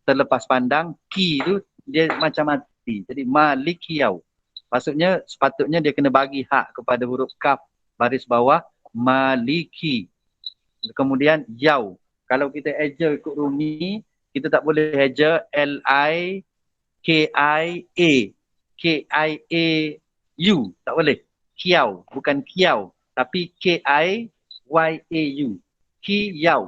terlepas pandang, ki tu dia macam mati. Jadi malikiyau. Maksudnya sepatutnya dia kena bagi hak kepada huruf kaf baris bawah maliki. Kemudian yau. Kalau kita eja ikut Rumi, kita tak boleh eja L-I-K-I-A. Tak boleh. Kiau. Bukan kiau. Tapi K-I-Y-A-U. Kiyau.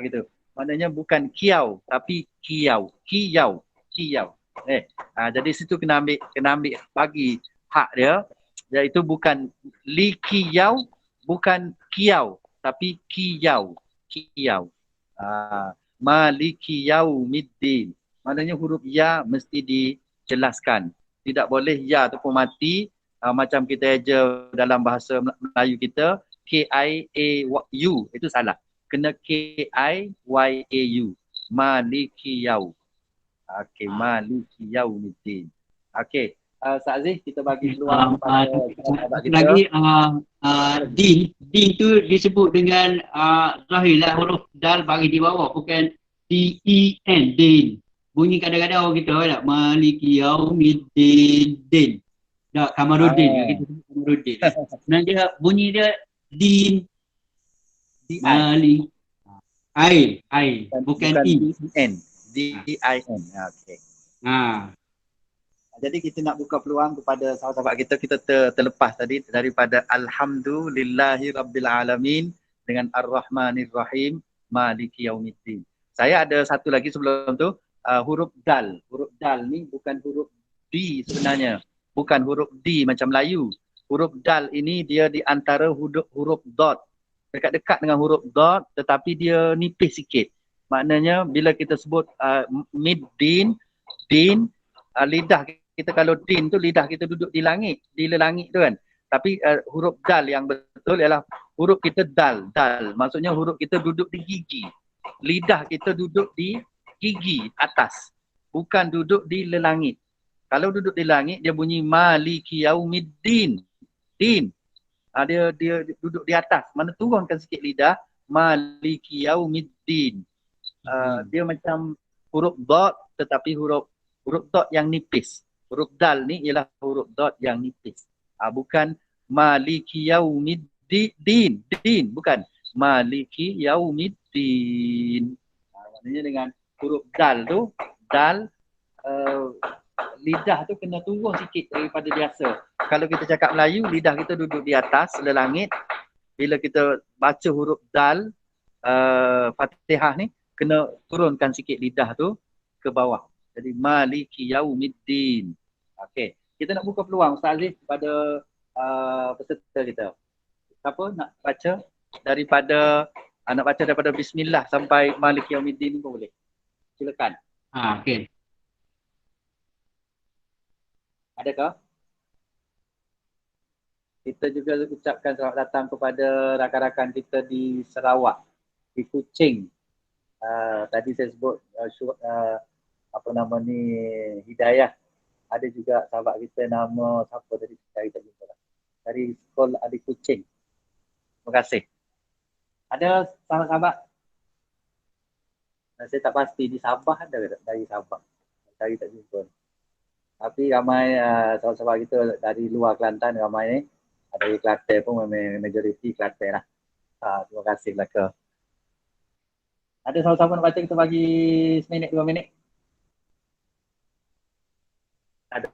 Gitu. Maknanya bukan kiau. Tapi kiyau. Kiyau. Jadi situ kena ambil bagi hak dia. Iaitu bukan li kiyau, bukan kiau, tapi kiyau. Kiyau. Maliki yaumiddin. Maknanya huruf ya mesti dijelaskan. Tidak boleh ya ataupun mati macam kita eja dalam bahasa Melayu kita K-I-A-U. Itu salah. Kena K-I-Y-A-U. Maliki yau. Okey, maliki yaumiddin. Okey. Ustaz Aziz, kita bagi peluang kepada sahabat kita. Lagi din tu disebut dengan zahir lah, huruf dal bagi di bawah, bukan D-E-N, din. Bunyi kadang-kadang orang kita tak maliki yaumiddin, din. Tak, Kamaruddin, kita sebut Kamaruddin. Sebenarnya bunyi dia din, malik, I, bukan I. D-I-N. D-I-N. Okey. Jadi kita nak buka peluang kepada sahabat-sahabat kita. Kita terlepas tadi daripada Alhamdulillahi Rabbil Alamin dengan Ar-Rahmanir-Rahim Maliki Yaumiddin. Saya ada satu lagi sebelum tu, huruf dal. Huruf dal ni bukan huruf D sebenarnya. Bukan huruf D macam Melayu. Huruf dal ini dia di antara huruf dot. Dekat-dekat dengan huruf dot tetapi dia nipis sikit. Maknanya bila kita sebut mid-din, din, lidah kita kalau din tu lidah kita duduk di langit, di lelangit tu kan. Tapi huruf dal yang betul ialah huruf kita dal. Maksudnya huruf kita duduk di gigi. Lidah kita duduk di gigi atas. Bukan duduk di lelangit. Kalau duduk di langit dia bunyi maliki yaumiddin. Din. Dia duduk di atas. Mana turunkan sikit lidah maliki yaumiddin. Dia macam huruf dot tetapi huruf dot yang nipis. Huruf dal ni ialah huruf dot yang nipis. Bukan maliki yaumiddin. Din, bukan. Maliki yaumiddin. Maknanya dengan huruf dal tu, dal lidah tu kena turun sikit daripada biasa. Kalau kita cakap Melayu, lidah kita duduk di atas lelangit. Bila kita baca huruf dal, Fatihah ni, kena turunkan sikit lidah tu ke bawah. Jadi maliki yaumiddin. Okey, kita nak buka peluang Ustaz Aziz kepada peserta kita. Siapa nak baca daripada bismillah sampai maliki yaumiddin pun boleh. Silakan. Okey. Adakah? Kita juga ucapkan selamat datang kepada rakan-rakan kita di Sarawak, di Kuching. Tadi saya sebut Hidayah. Ada juga sahabat kita nama siapa tadi saya tak jumpa lah. Dari sekolah di Kuching. Terima kasih. Ada sahabat-sahabat? Saya tak pasti di Sabah ada ke tak? Dari Sabah. Saya tak jumpa. Tapi ramai sahabat-sahabat kita dari luar Kelantan ramai ni. Ada di Kelantan pun memang majoriti Kelantan lah. Terima kasih belaka. Ada sahabat-sahabat nak baca, kita bagi seminit, 2 minit. Ada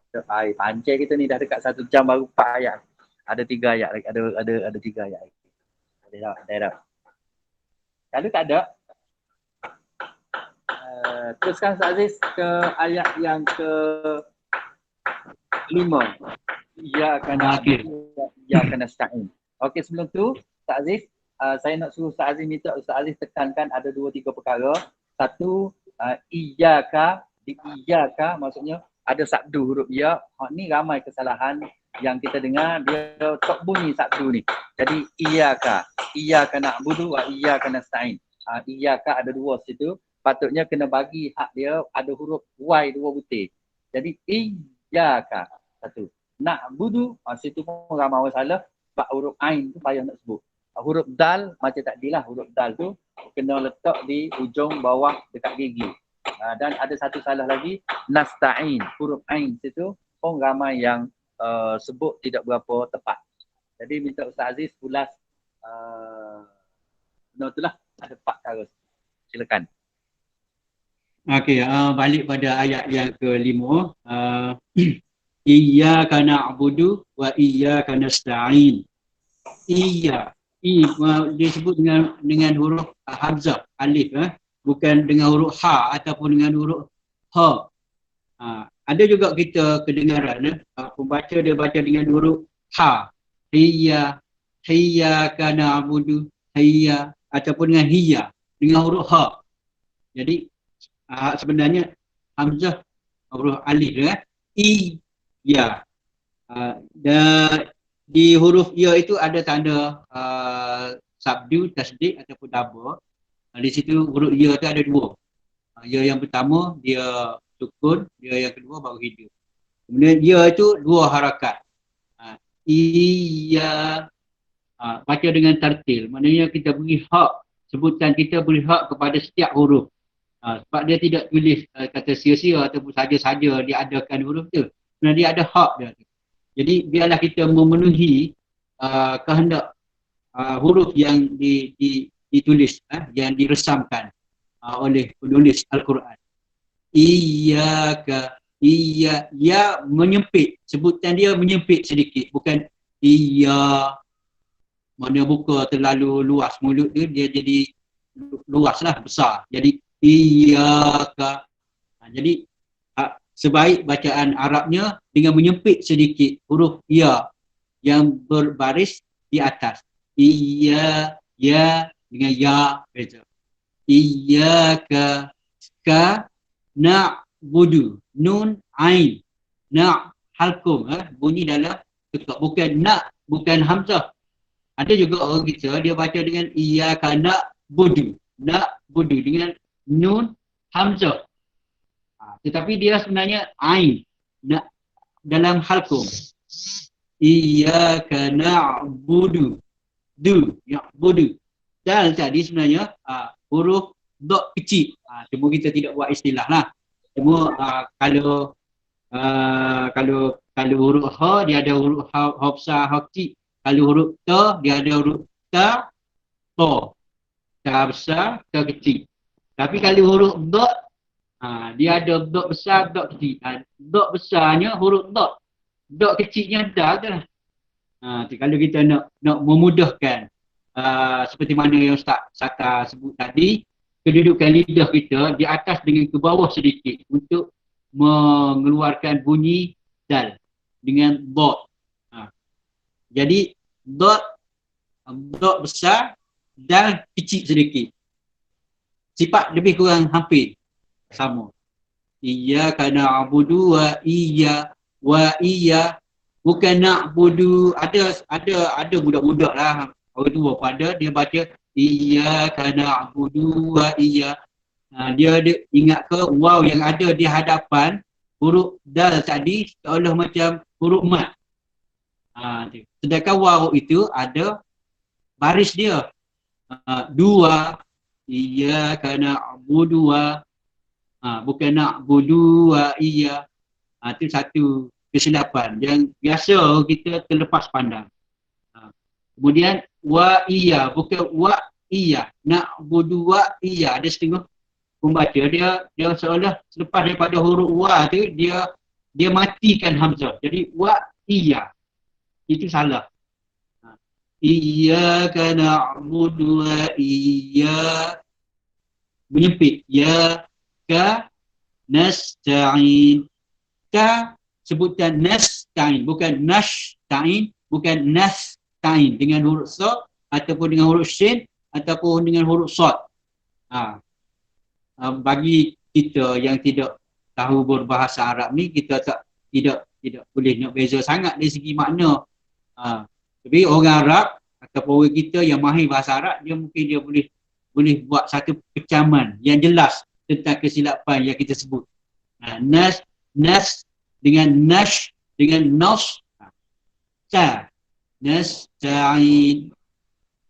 pancai kita ni dah dekat 1 jam baru 4 ayat. Ada 3 ayat lagi. Ada 3 ayat lagi. Ada. Kalau tak ada, teruskan Ustaz Aziz ke ayat yang ke-5. Iyyaka na'budu wa iyyaka nasta'in. Okey, sebelum tu Ustaz Aziz, saya nak suruh Ustaz Aziz minta Ustaz Aziz tekankan ada 2-3 perkara. Satu, iyyaka, di iyyaka maksudnya ada sabdu huruf ya. Ni ramai kesalahan yang kita dengar, dia tak bunyi sabdu ni. Jadi iyyaka na'budu wa iyyaka nasta'in. Iyyaka ada 2 situ. Patutnya kena bagi hak dia ada huruf Y 2 butir. Jadi iyyaka satu. Na'budu situ pun ramai orang salah. Sebab huruf ain tu payah nak sebut. Huruf dal macam tadilah, huruf dal tu kena letak di ujung bawah dekat gigi. Dan ada satu salah lagi, nasta'in, huruf ain situ pun ramai yang sebut tidak berapa tepat. Jadi minta Ustaz Aziz ulas itulah ada 4 perkara. Silakan. Okey, balik pada ayat yang ke-5. Iyyaka na'budu wa iyyaka nasta'in. Disebut dengan huruf hamzah, alif, bukan dengan huruf ha ataupun dengan huruf ha. Ada juga kita kedengaran pembaca dia baca dengan huruf ha, hiya kana abudu, hiya, ataupun dengan hiya, dengan huruf ha. Jadi sebenarnya hamzah huruf alif dia, ya. Dan di huruf ya itu ada tanda sabdu, tasdid ataupun double. Di situ huruf ya itu ada dua. Ya yang pertama dia sukun, ya yang kedua baru hidup. Kemudian ya itu dua harakat. Iya, baca dengan tartil. Maknanya kita beri hak, sebutan kita beri hak kepada setiap huruf. Sebab dia tidak tulis kata sia-sia ataupun saja-saja dia adakan huruf tu. Kerana dia ada hak dia. Jadi biarlah kita memenuhi kehendak huruf yang ditulis, yang diresamkan oleh penulis Al-Quran. Iyyaka, ya menyempit, sebutan dia menyempit sedikit, bukan iya, mana buka terlalu luas mulut tu dia jadi luaslah, besar. Jadi iyyaka. Jadi sebaik bacaan Arabnya dengan menyempit sedikit huruf ya yang berbaris di atas. Iya, ya dengan ya beza. Iyyaka ka na'budu, nun ain, na' halkum, bunyi dalam tekak, bukan na', bukan hamzah. Ada juga orang kita dia baca dengan iyyaka na'budu, na'budu dengan nun hamzah. Tetapi dia sebenarnya ain dalam halkum. Iyyaka na'budu, ya'budu. Dan tadi sebenarnya huruf dot kecil. Cuma kita tidak buat istilah lah. Cuma kalau huruf ha dia ada huruf ha besar, ha kecil. Kalau huruf ta dia ada huruf ta, to. Ta besar, ta kecil. Tapi kalau huruf dot dia ada dot besar, dot kecil. Dot besarnya huruf dot. Dot kecilnya dah tu lah. Kalau kita nak memudahkan seperti mana yang Ustaz Saka sebut tadi, kedudukan lidah kita di atas dengan ke bawah sedikit untuk mengeluarkan bunyi dal dengan dot. Jadi dot besar, dal kecil sedikit. Sifat lebih kurang hampir sama. Iyyaka na'budu wa iya, bukan na'budu. Ada budak-budak lah, orang tua pada dia baca iyyaka na'budu wa iya. Dia ingat ke waw yang ada di hadapan huruf dal tadi seolah macam huruf mat. Sedangkan waw itu ada baris dia. Dua, iyyaka na'budu wa, bukan na'budu wa iya. Itu satu kesilapan yang biasa kita terlepas pandang. Kemudian wa iya, bukan wa iya, na'budu wa iya. Ada setengah pembaca dia seolah selepas daripada huruf wa tu dia matikan hamzah. Jadi wa iya. Itu salah. Iyyaka na'budu wa iya, menyempit. Ya ka nasta'in. Ka sebutan nasta'in, bukan nashta'in, bukan nasta'in dengan huruf sa ataupun dengan huruf shin ataupun dengan huruf sad. Bagi kita yang tidak tahu berbahasa Arab ni, kita tidak boleh nak beza sangat dari segi makna. Tapi orang Arab ataupun orang kita yang mahir bahasa Arab, dia boleh buat satu kecaman yang jelas tentang kesilapan yang kita sebut. Nas dengan nash dengan nas, ta nasta'in,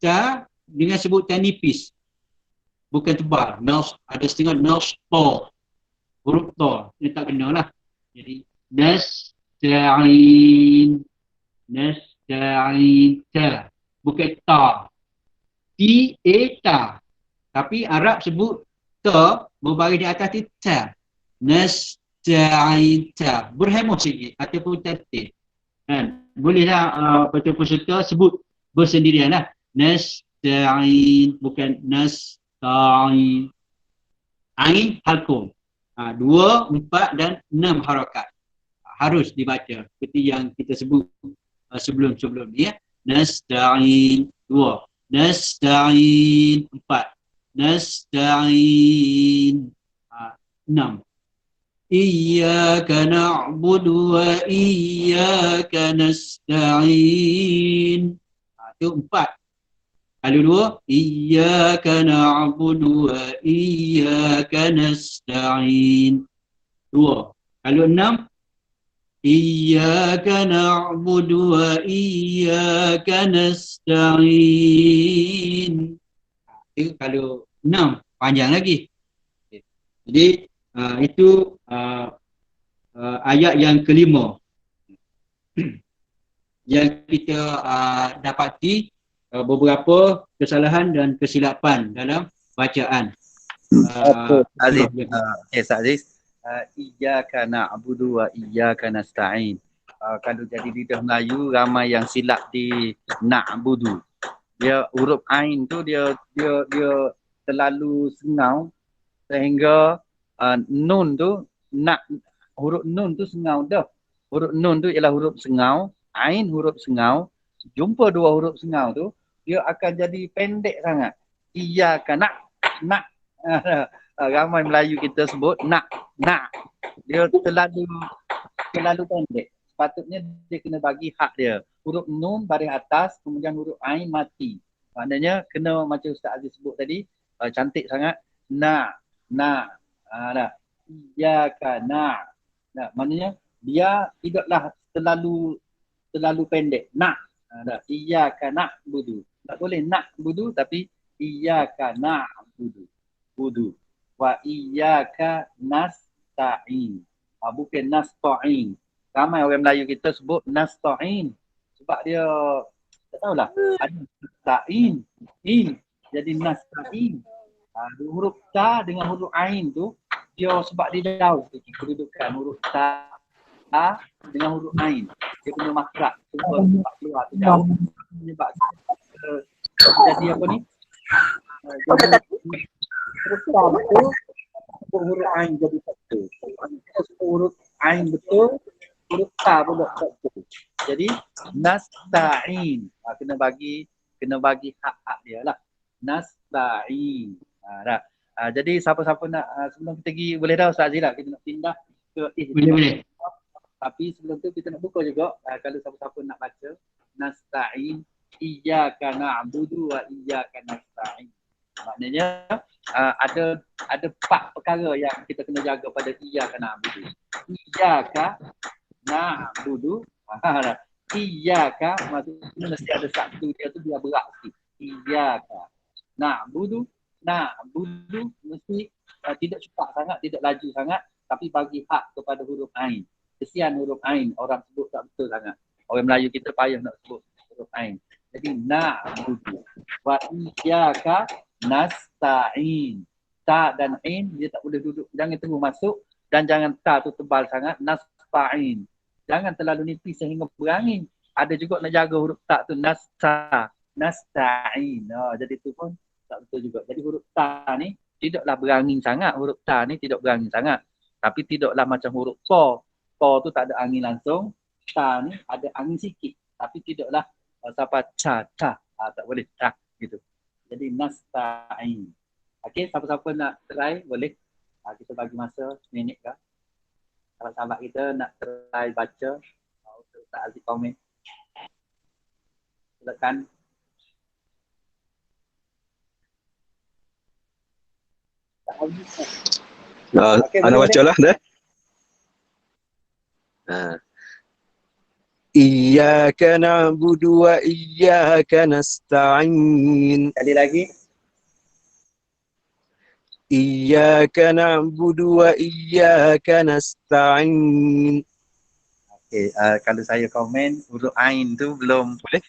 ta dengan sebutan nipis, bukan tebal. Nas ada setengah nas to, huruf to dia tak kena lah. Jadi nasta'in ta, bukan ta, ta, tapi Arab sebut ta berbaris di atas tu ta. Nasta'in ta, berhemah sikit ataupun tertib. Bolehlah peserta sebut bersendirian lah. Nasta'in, bukan nasta'in. Ain halkum. 2, 4 dan 6 harakat harus dibaca seperti yang kita sebut sebelum ni ya. Nasta'in 2. Nasta'in 4. Nasta'in 6. Iyyaka na'budu wa iyyaka nasta'in. Itu 4. Kalau 2, iyyaka na'budu wa iyyaka nasta'in. 2. Kalau 6, iyyaka na'budu wa iyyaka nasta'in. Itu kalau 6, panjang lagi. Jadi itu ayat yang kelima yang kita dapati beberapa kesalahan dan kesilapan dalam bacaan. Aziz, Ustaz Aziz, iyyaka na'budu wa iyyaka nasta'in. Kalau jadi lidah Melayu ramai yang silap di na'budu. Dia huruf ain tu dia terlalu sengau sehingga nun tu huruf nun tu sengau dah. Huruf nun tu ialah huruf sengau, ain huruf sengau. Jumpa dua huruf sengau tu dia akan jadi pendek sangat. Iyyaka nak ramai Melayu kita sebut nak. Dia terlalu pendek. Sepatutnya dia kena bagi hak dia. Huruf nun baris atas, kemudian huruf ain mati. Maknanya kena macam Ustaz Aziz sebut tadi, cantik sangat. Dah. Iyyaka na. Maknanya dia tidaklah terlalu pendek. Dah. Iyyaka na'budu. Tak boleh na'budu tapi iyyaka na'budu. Budu. Wa iyyaka nasta'in. Bukan nasta'in. Ramai orang Melayu kita sebut nasta'in. Sebab dia tak tahulah. Ada nasta'in. Jadi nasta'in. Huruf ta dengan huruf ain tu dia sebab dia jauh sikit kedudukan huruf ta dengan huruf ain. Dia punya makhraj sebab keluar tu jauh. Menyebabkan jadi apa ni? Huruf ta betul, huruf ain jadi satu. Huruf ain betul, huruf ta pun betul. Jadi nasta'in. Kena bagi hak dia lah. Nasta'in. Dah. Jadi siapa-siapa nak sebelum kita pergi boleh dah Ustaz Aziz lah, kita nak pindah ke Boleh. Tapi sebelum tu kita nak buka juga kalau siapa-siapa nak baca nasta'in iyyaka na'budu wa iyyaka nasta'in. Maknanya ada 4 perkara yang kita kena jaga pada iyyaka na'budu. Iyyaka na'budu. Iyyaka maksudnya mesti ada satu dia tu biar berat sikit. Iyyaka na'budu mesti tidak cepat sangat, tidak laju sangat, tapi bagi hak kepada huruf ain. Kesian huruf ain, orang sebut tak betul sangat. Orang Melayu kita payah nak sebut huruf ain. Jadi na'budu wa iyyaka nasta'in. Ta dan ain dia tak boleh duduk, jangan tunggu masuk dan jangan ta tu tebal sangat. Nasta'in. Jangan terlalu nipis sehingga berangin. Ada juga nak jaga huruf ta tu nasta'in. Jadi tu pun tak betul juga. Jadi huruf ta ni tidaklah berangin sangat. Huruf ta ni tidak berangin sangat. Tapi tidaklah macam huruf po. Po tu tak ada angin langsung. Ta ni ada angin sikit. Tapi tidaklah sampai ca. Tak boleh ta gitu. Jadi nasta'in. Okey, siapa-siapa nak try boleh. Kita bagi masa minit ke. Sahabat-sahabat kita nak try baca. Ustaz Aziz komen. Silakan. Ana bacalah dah. Iyyaka na'budu wa iyyaka nasta'in. Sekali lagi. Iyyaka na'budu wa iyyaka nasta'in. Okey, kalau saya komen huruf ain tu belum Boleh?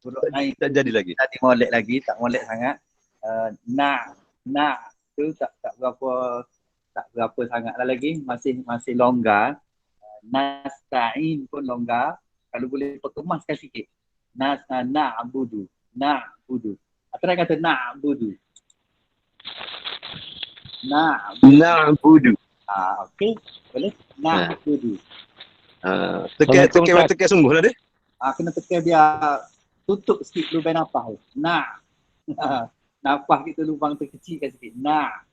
huruf ain Tak jadi lagi. tak molek lagi, tak molek sangat. Nak tu tak berapa sangatlah lagi, masih longgar. Nasta'in pun longgar. Kalau boleh perkemaskan sikit. Na'budu. Try kata na'budu. Na'budu. Okey, boleh? Na'budu. Tekan sungguh lah dia. Kena tekan dia tutup sikit lubang nafas. Nah. Nafas kita lubang tu kecilkan sikit. Nah.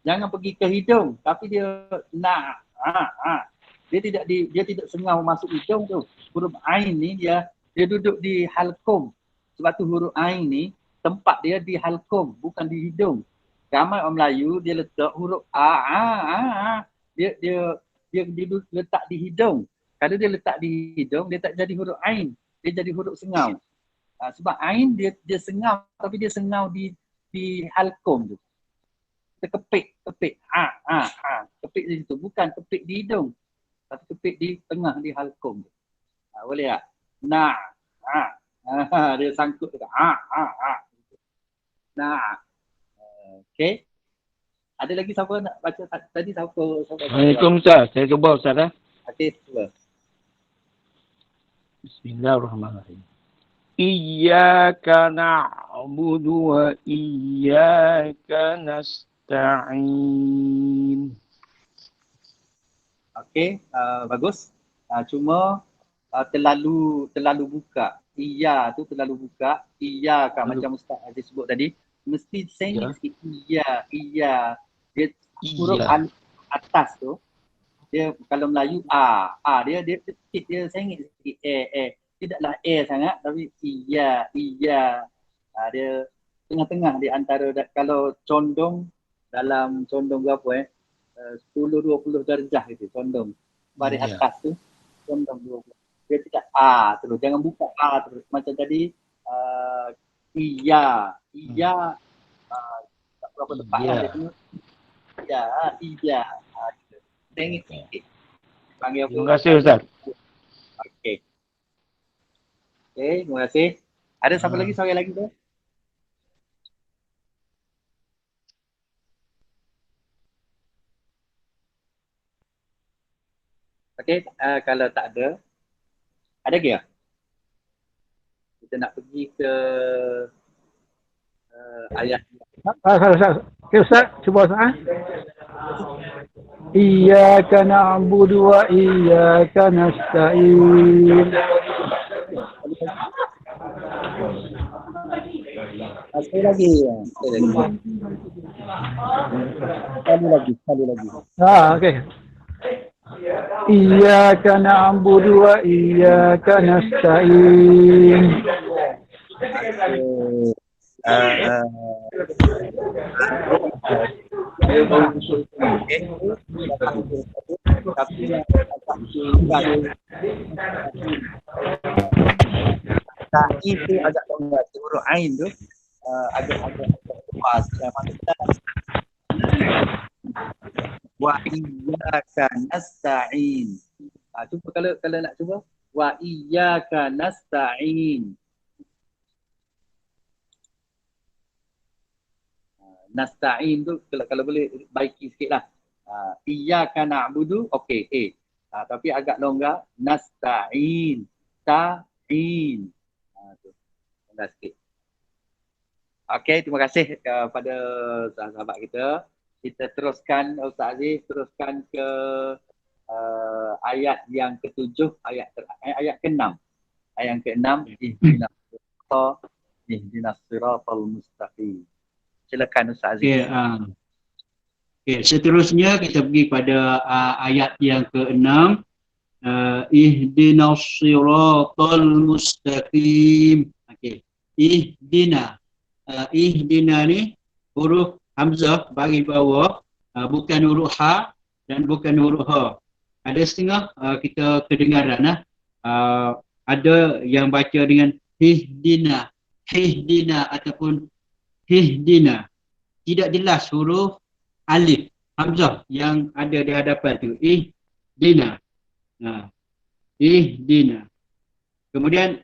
Jangan pergi ke hidung tapi dia nah. Dia tidak sengau masuk hidung tu. Huruf ain ni dia duduk di halkum. Sebab tu huruf ain ni tempat dia di halkum bukan di hidung. Ramai orang Melayu dia letak huruf dia letak di hidung. Kalau dia letak di hidung dia tak jadi huruf ain, dia jadi huruf sengau. Sebab ain dia sengau tapi dia sengau di halkum tu. Kita kepik. Kepik di situ bukan kepik di hidung. Tapi kepik di tengah di halkum tu. Boleh tak? Nah. Dia sangkut dekat Nah. Okey. Ada lagi siapa nak baca tadi siapa? Assalamualaikum Ustaz. Saya cuba Ustaz. Okey, cuba. Bismillahirrahmanirrahim. Iyyaka na'budu wa iyyaka nasta'in. Okey, bagus. Cuma terlalu buka. Iya tu terlalu buka. Iya kan macam Ustaz Aziz sebut tadi. Mesti sengit sikit. Iya. Dia huruf atas tu. Dia kalau Melayu dia kecil, dia sengit sikit. Tidaklah sangat tapi iya. Dia tengah-tengah di antara kalau condong dalam condong berapa 10-20 darjah gitu condong. Baris atas tu condong 20. Dia tidak terus, jangan buka terus. Macam tadi iya tak berapa tepat dia kena iya tengok sikit. Panggil apa? Terima kasih Ustaz. Okey, terima kasih. Ada siapa lagi soalan lagi tu? Okey, kalau tak ada ke? Kita nak pergi ke ayat. Okay, Ustaz, cuba Ustaz. Iyyaka na'budu wa iyyaka nasta'in. Sekali lagi. Sekali lagi. Okey. Iyyaka na'budu wa iyyaka nasta'in. Itu agak longgar. Huruf ain tu agak pas. Wa iyyaka nasta'in. Cuba kalau nak cuba. Wa iyyaka nasta'in. Nasta'in tu kalau boleh baiki sikitlah. Iyyaka na'budu okey tapi agak longgar nasta'in ta'in. Tu longgar sikit. Okey, terima kasih kepada sahabat kita. Kita teruskan Ustaz Aziz teruskan ke ayat yang ke-7, ayat ke-6. Ayat ke-6 ihdinas siratal mustaqim. Silakan Ustaz Aziz. Okey, seterusnya kita pergi pada ayat yang ke-6. Ihdinas siratal mustaqim. Okey. Ihdina ni huruf hamzah bagi bawah, bukan huruf ha dan bukan huruf ha. Ada setengah kita kedengaran ada yang baca dengan ihdina ataupun ihdina. Tidak jelas huruf alif hamzah yang ada di hadapan tu. Ihdina. Ihdina. Kemudian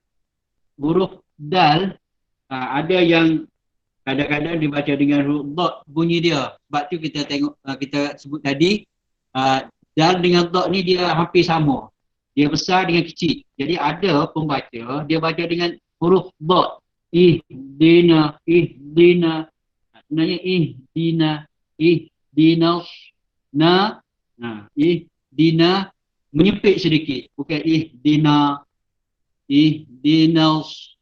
huruf dal ada yang kadang-kadang dibaca dengan huruf dot bunyi dia. Sebab tu kita tengok kita sebut tadi dal dengan dot ni dia hampir sama. Dia besar dengan kecil. Jadi ada pembaca dia baca dengan huruf dot. Ihdina. Sebenarnya ihdina ihdina menyempit sedikit, bukan ihdina. ihdinas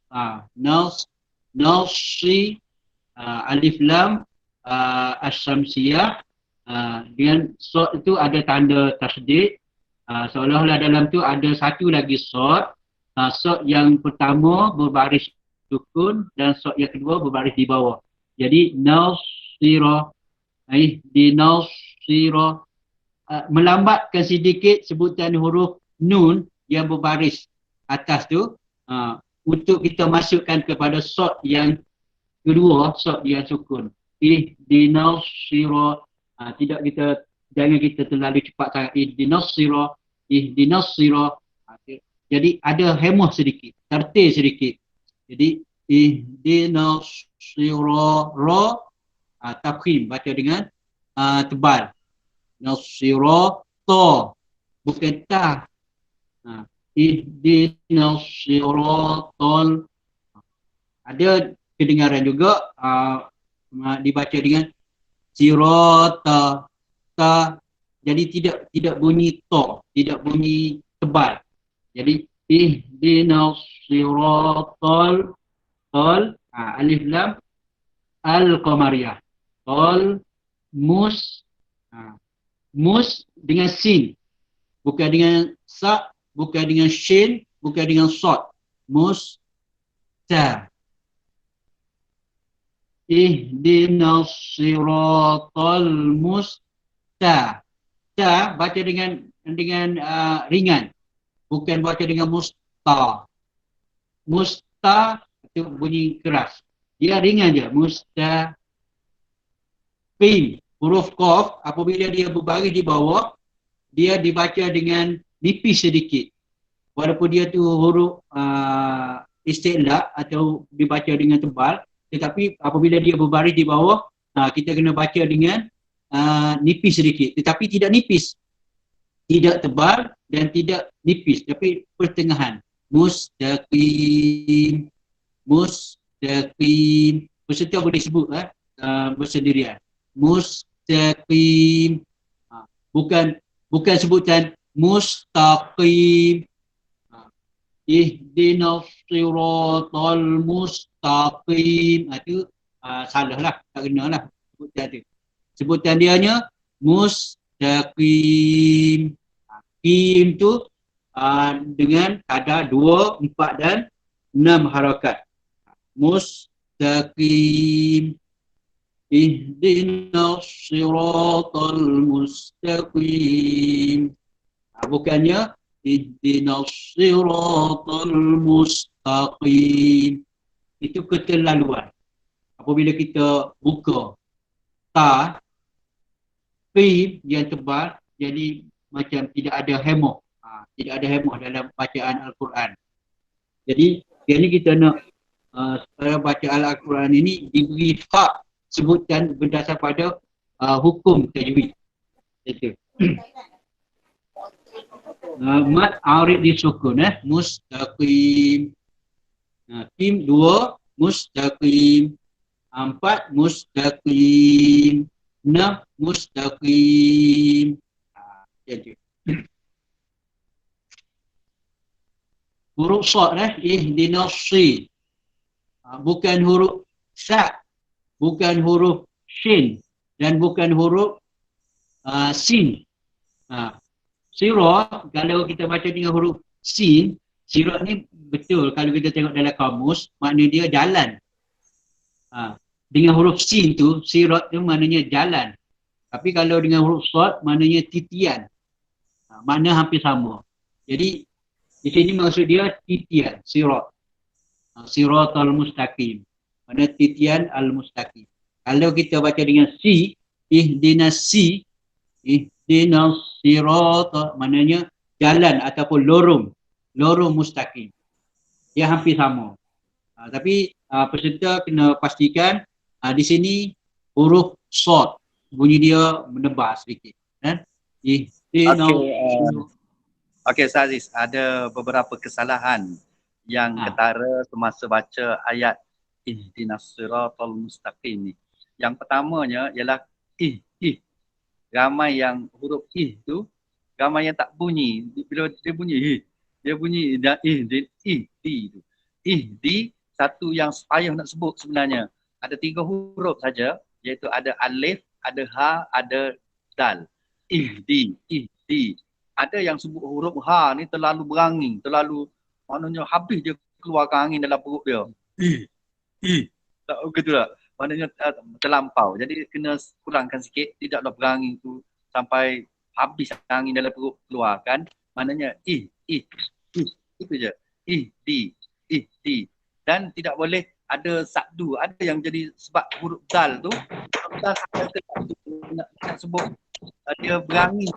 nasi alif lam as-samsiyah dengan sod itu ada tanda tasdid, seolah-olah dalam tu ada satu lagi sod, sod yang pertama berbaris sukun dan sod yang kedua berbaris di bawah. Jadi nasira, ihdinas sirah, melambatkan sedikit sebutan huruf nun yang berbaris atas tu untuk kita masukkan kepada sod yang kedua, sod yang sukun. Ihdinas sirah, jangan kita terlalu cepat sangat. Ihdinas sirah. Jadi ada hemah sedikit, tertil sedikit. Jadi ihdinas sirah, tafkhim, baca dengan tebal. Nasirata, bukan ta. Ihdinas siratal. Ada kedengaran juga dibaca dengan sirata, ta. Jadi tidak bunyi ta, tidak bunyi tebal. Jadi ihdinas siratal, alif lam al-qamariyah. Mus dengan sin, bukan dengan sa, bukan dengan shin, bukan dengan sod. Ihdinas siratal ta baca dengan ringan, bukan baca dengan musta itu bunyi keras, dia ringan je. Mustaqim, huruf qaf apabila dia berbaris di bawah, dia dibaca dengan nipis sedikit, walaupun dia tu huruf isti'la atau dibaca dengan tebal, tetapi apabila dia berbaris di bawah, kita kena baca dengan nipis sedikit, tetapi tidak nipis, tidak tebal dan tidak nipis, tapi pertengahan. Mustaqim, peserta boleh sebut bersendirian. Mustaqim, bukan sebutan mustaqim. Ihdinas siratal mustaqim, itu salah lah, tak kena lah sebutan tu. Sebutan dia hanya mustaqim. Qim tu dengan kadar 2, 4 dan 6 harakat. Mustaqim, ihdinas siratal mustaqim. Bukannya ihdinas siratal mustaqim. Itu keterlaluan. Apabila kita buka ta, qim yang tebal, jadi macam tidak ada hemah. Tidak ada hemah dalam bacaan Al-Quran. Jadi kita nak supaya baca Al-Quran ini diberi hak sebutan berdasar pada hukum tajwid. Itu. Mat arid disukun, mustaqim. Qim 2, mustaqim. 4, mustaqim. 6, mustaqim. Jadi huruf sad, ihdinas si, bukan huruf sa, bukan huruf shin dan bukan huruf sin. Sirah, kalau kita baca dengan huruf sin, sirah ni betul kalau kita tengok dalam kamus, makna dia jalan. Dengan huruf sin tu, sirah tu maknanya jalan. Tapi kalau dengan huruf sad, maknanya titian. Makna hampir sama. Jadi di sini maksud dia titian, sirat. Siratal mustaqim. Makna titian al-mustaqim. Kalau kita baca dengan si, ihdinas si, ihdinas sirata, maknanya jalan ataupun lorong mustaqim. Dia hampir sama. Tapi peserta kena pastikan di sini huruf sad, bunyi dia menebal sedikit. Okey, Ustaz Aziz, ada beberapa kesalahan yang ketara semasa baca ayat ihdinas siratal mustaqim ni. Yang pertamanya ialah ih. Ramai yang huruf ih tu, ramai yang tak bunyi. Bila dia bunyi ih, Dia bunyi ihdi tu. Ihdi satu yang payah nak sebut sebenarnya. Ada 3 huruf saja, iaitu ada alif, ada ha, ada dal. Ihdi. Ada yang sebut huruf ha ni terlalu berangin, terlalu maknanya habis dia keluarkan angin dalam perut dia. Tak begitu tak? Maknanya terlampau. Jadi kena kurangkan sikit, tidaklah berangin tu sampai habis angin dalam perut keluarkan. Maknanya itu je. Ihdi. Dan tidak boleh ada sakdu. Ada yang jadi sebab huruf dal tu, dal nak sebut dia berangin.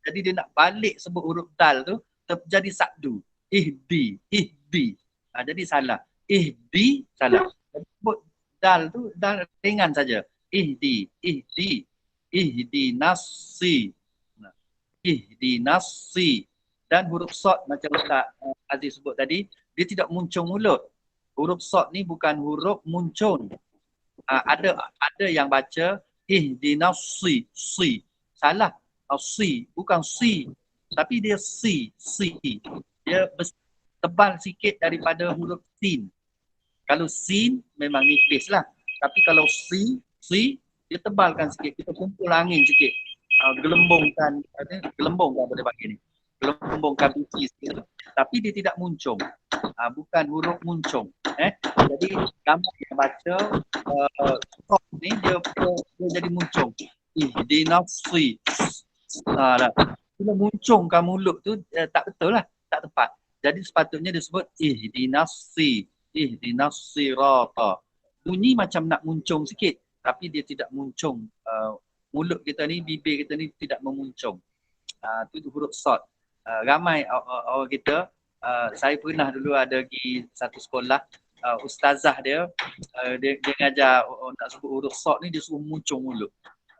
Jadi dia nak balik sebut huruf dal tu, terjadi sakdu. Ihdi. Jadi salah. Ihdi salah. Sebut dal tu dal ringan saja. Ihdi nasi. Ihdi nasi. Dan huruf sod macam Ustaz Aziz sebut tadi, dia tidak muncung mulut. Huruf sod ni bukan huruf muncung. Ada yang baca ihdi nasi. Salah. Si, bukan si. Tapi dia si. Dia tebal sikit daripada huruf sin. Kalau sin memang nipis lah. Tapi kalau si, dia tebalkan sikit. Kita kumpul angin sikit. Gelembungkan boleh panggil ni. Gelembungkan biji sikit. Tapi dia tidak muncung. Bukan huruf muncung. Jadi gambar yang baca ni dia jadi muncung. Ihdinasi. Bila muncungkan mulut tu tak betul lah. Tak tepat. Jadi sepatutnya disebut ihdinasi. Ihdinasirata. Bunyi macam nak muncung sikit. Tapi dia tidak muncung. Mulut kita ni, bibir kita ni tidak memuncung. Itu huruf sod. Ramai orang kita, saya pernah dulu ada pergi satu sekolah, ustazah dia ngajar nak sebut huruf sod ni, dia suruh muncung mulut.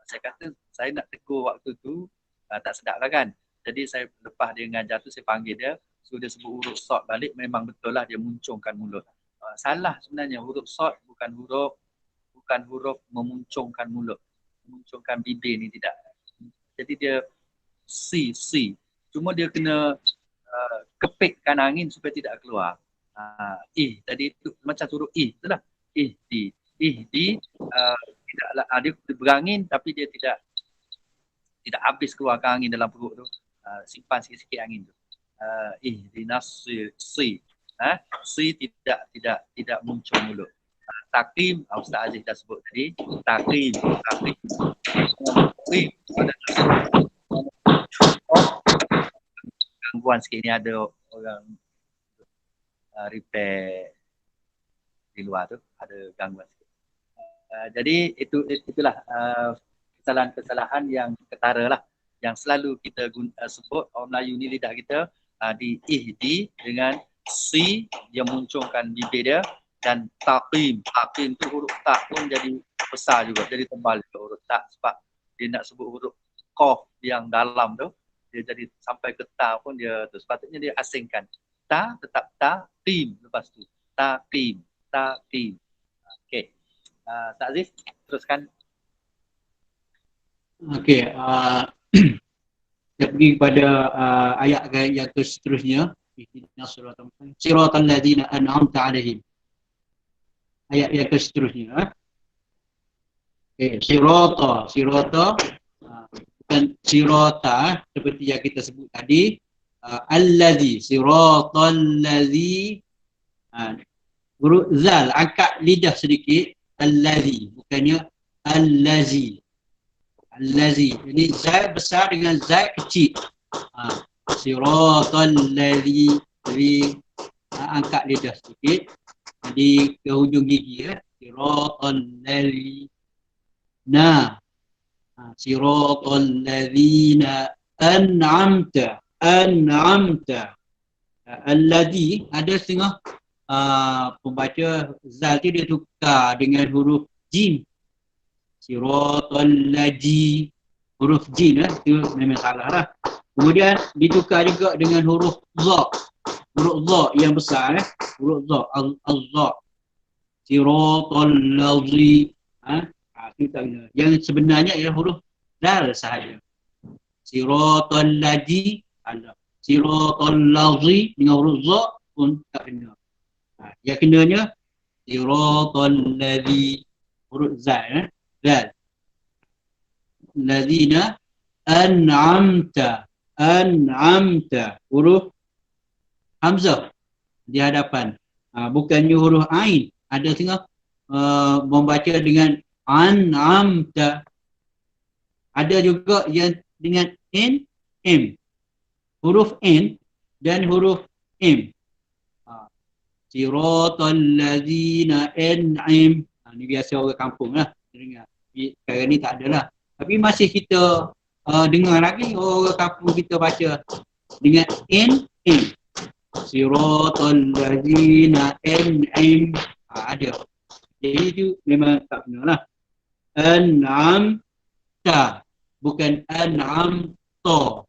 Saya kata, saya nak tegur waktu tu, tak sedap lah kan. Jadi saya lepas dia ngajar tu, saya panggil dia, suruh dia sebut huruf sod balik, memang betul lah dia muncungkan mulut. Salah sebenarnya, huruf sod bukan huruf memuncungkan mulut. Memuncungkan bibir ni tidak. Jadi dia si. Cuma dia kena kepitkan angin supaya tidak keluar. Tadi itu macam huruf itulah. Ihdi. Tidaklah dia berangin tapi dia tidak habis keluarkan angin dalam perut tu. Simpan sikit-sikit angin tu. Ihdinas si. Si tidak muncul mulut. Takim, Ustaz Aziz dah sebut tadi. Takim. Gangguan sikit ni, ada orang repair di luar tu, ada gangguan sikit. Jadi itulah kesalahan-kesalahan yang ketara lah, yang selalu kita sebut. Orang Melayu ni lidah kita di ihdi dengan si, dia muncungkan bibir dia, dan taqim tu huruf tak pun jadi besar juga, jadi tebal juga huruf tak, sebab dia nak sebut huruf qaf yang dalam tu, dia jadi sampai ke ta pun dia tu, sepatutnya dia asingkan. Ta tetap taqim lepas tu. Taqim. Okey. Ustaz Aziz, teruskan. Okey, kita pergi kepada ayat yang seterusnya. Siratal ladzina an'amta 'alaihim. Ayat yang seterusnya. Okey, sirata bukan sirata seperti yang kita sebut tadi. Allazi, siratal ladzi. Huruf zal, angkat lidah sedikit. Allazi, bukannya allazi. Jadi zal besar dengan zal kecil. Siratal ladzi, angkat lidah sedikit. Jadi ke hujung gigi ya. Siratal ladzi. Siratal ladzina an'amta. Alladhi, ada setengah pembaca zal tu dia tukar dengan huruf jim. Siratal ladzi, huruf jim lah, itu memang salah lah. Kemudian ditukar juga dengan huruf za. Huruf za yang besar huruf za, al-za. Siratal ladzi. Yang sebenarnya ialah huruf dal sahaja. Siratal ladzi, Siratal ladzi dengan huruf za pun tak kena. Yang kenanya siratal ladzi huruf za zal. Ladzina an'amta huruf hamzah di hadapan. Bukannya huruf ain. Ada setengah membaca dengan an'amta. Ada juga yang dengan n, m. Huruf n dan huruf m. Siratal ladzina an'am. Ni biasa orang kampung lah. Dengar. Sekarang ni tak ada lah. Tapi masih kita dengar lagi orang kampung kita baca dengan n, m. Siratal ladzina an'am. Ada. Jadi itu memang tak benar lah. An'amta. Bukan an'amta.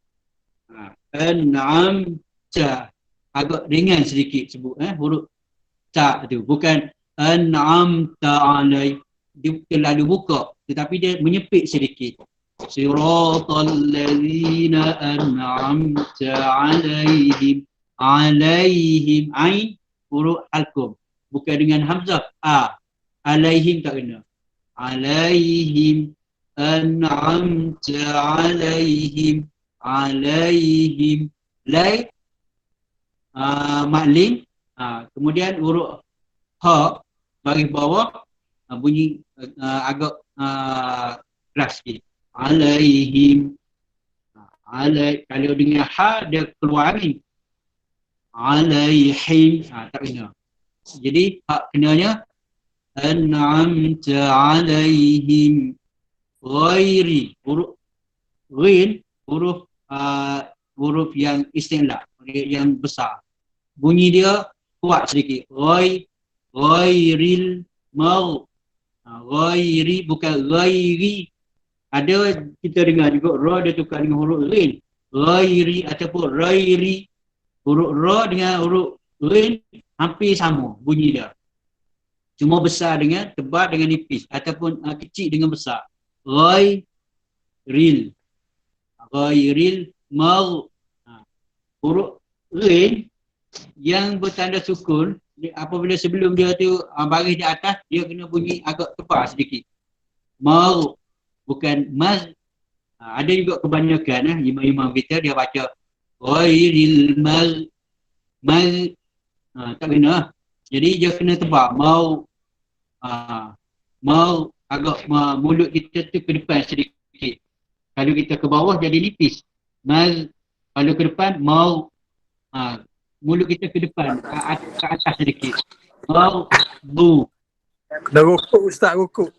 An'amta. Agak ringan sedikit sebut huruf ta tu. Bukan an'amta alai. Dia terlalu buka. Tetapi dia menyepit sedikit. Siratal ladzina an'amta alaihim. Alaihim. Ain huruf halqum. Bukan dengan hamzah. Alaihim tak kena. Alaihim. An'amta alaihim. Alaihim. Lai. Maklim. Kemudian huruf ha baris bawah bunyi agak keras sikit. Alaihim. Kalau dengan ha dia keluar angin. Alaihim. Tak kena. Jadi hak kenanya an'amta alaihim ghairi. Huruf ghain huruf yang istilah yang besar. Bunyi dia kuat sedikit. Ghairil ghairi bukan ghairi. Ada kita dengar juga ra dia tukar dengan huruf ghain. Ghairi ataupun ghairi. Huruf ra dengan huruf ghain hampir sama bunyi dia. Cuma besar dengan tebal dengan nipis ataupun kecil dengan besar. Ghairil huruf ghain yang bertanda sukun apabila sebelum dia tu baris di atas dia kena bunyi agak tebal sedikit. Bukan maz. Ada juga kebanyakan imam-imam kita dia baca ghairil maz. Tak kena. Jadi dia kena tebal. Mau agak mulut kita tu ke depan sedikit. Kalau kita ke bawah jadi nipis. Kalau ke depan mulut kita ke depan ke atas sedikit. Kena rukuk Ustaz, rukuk.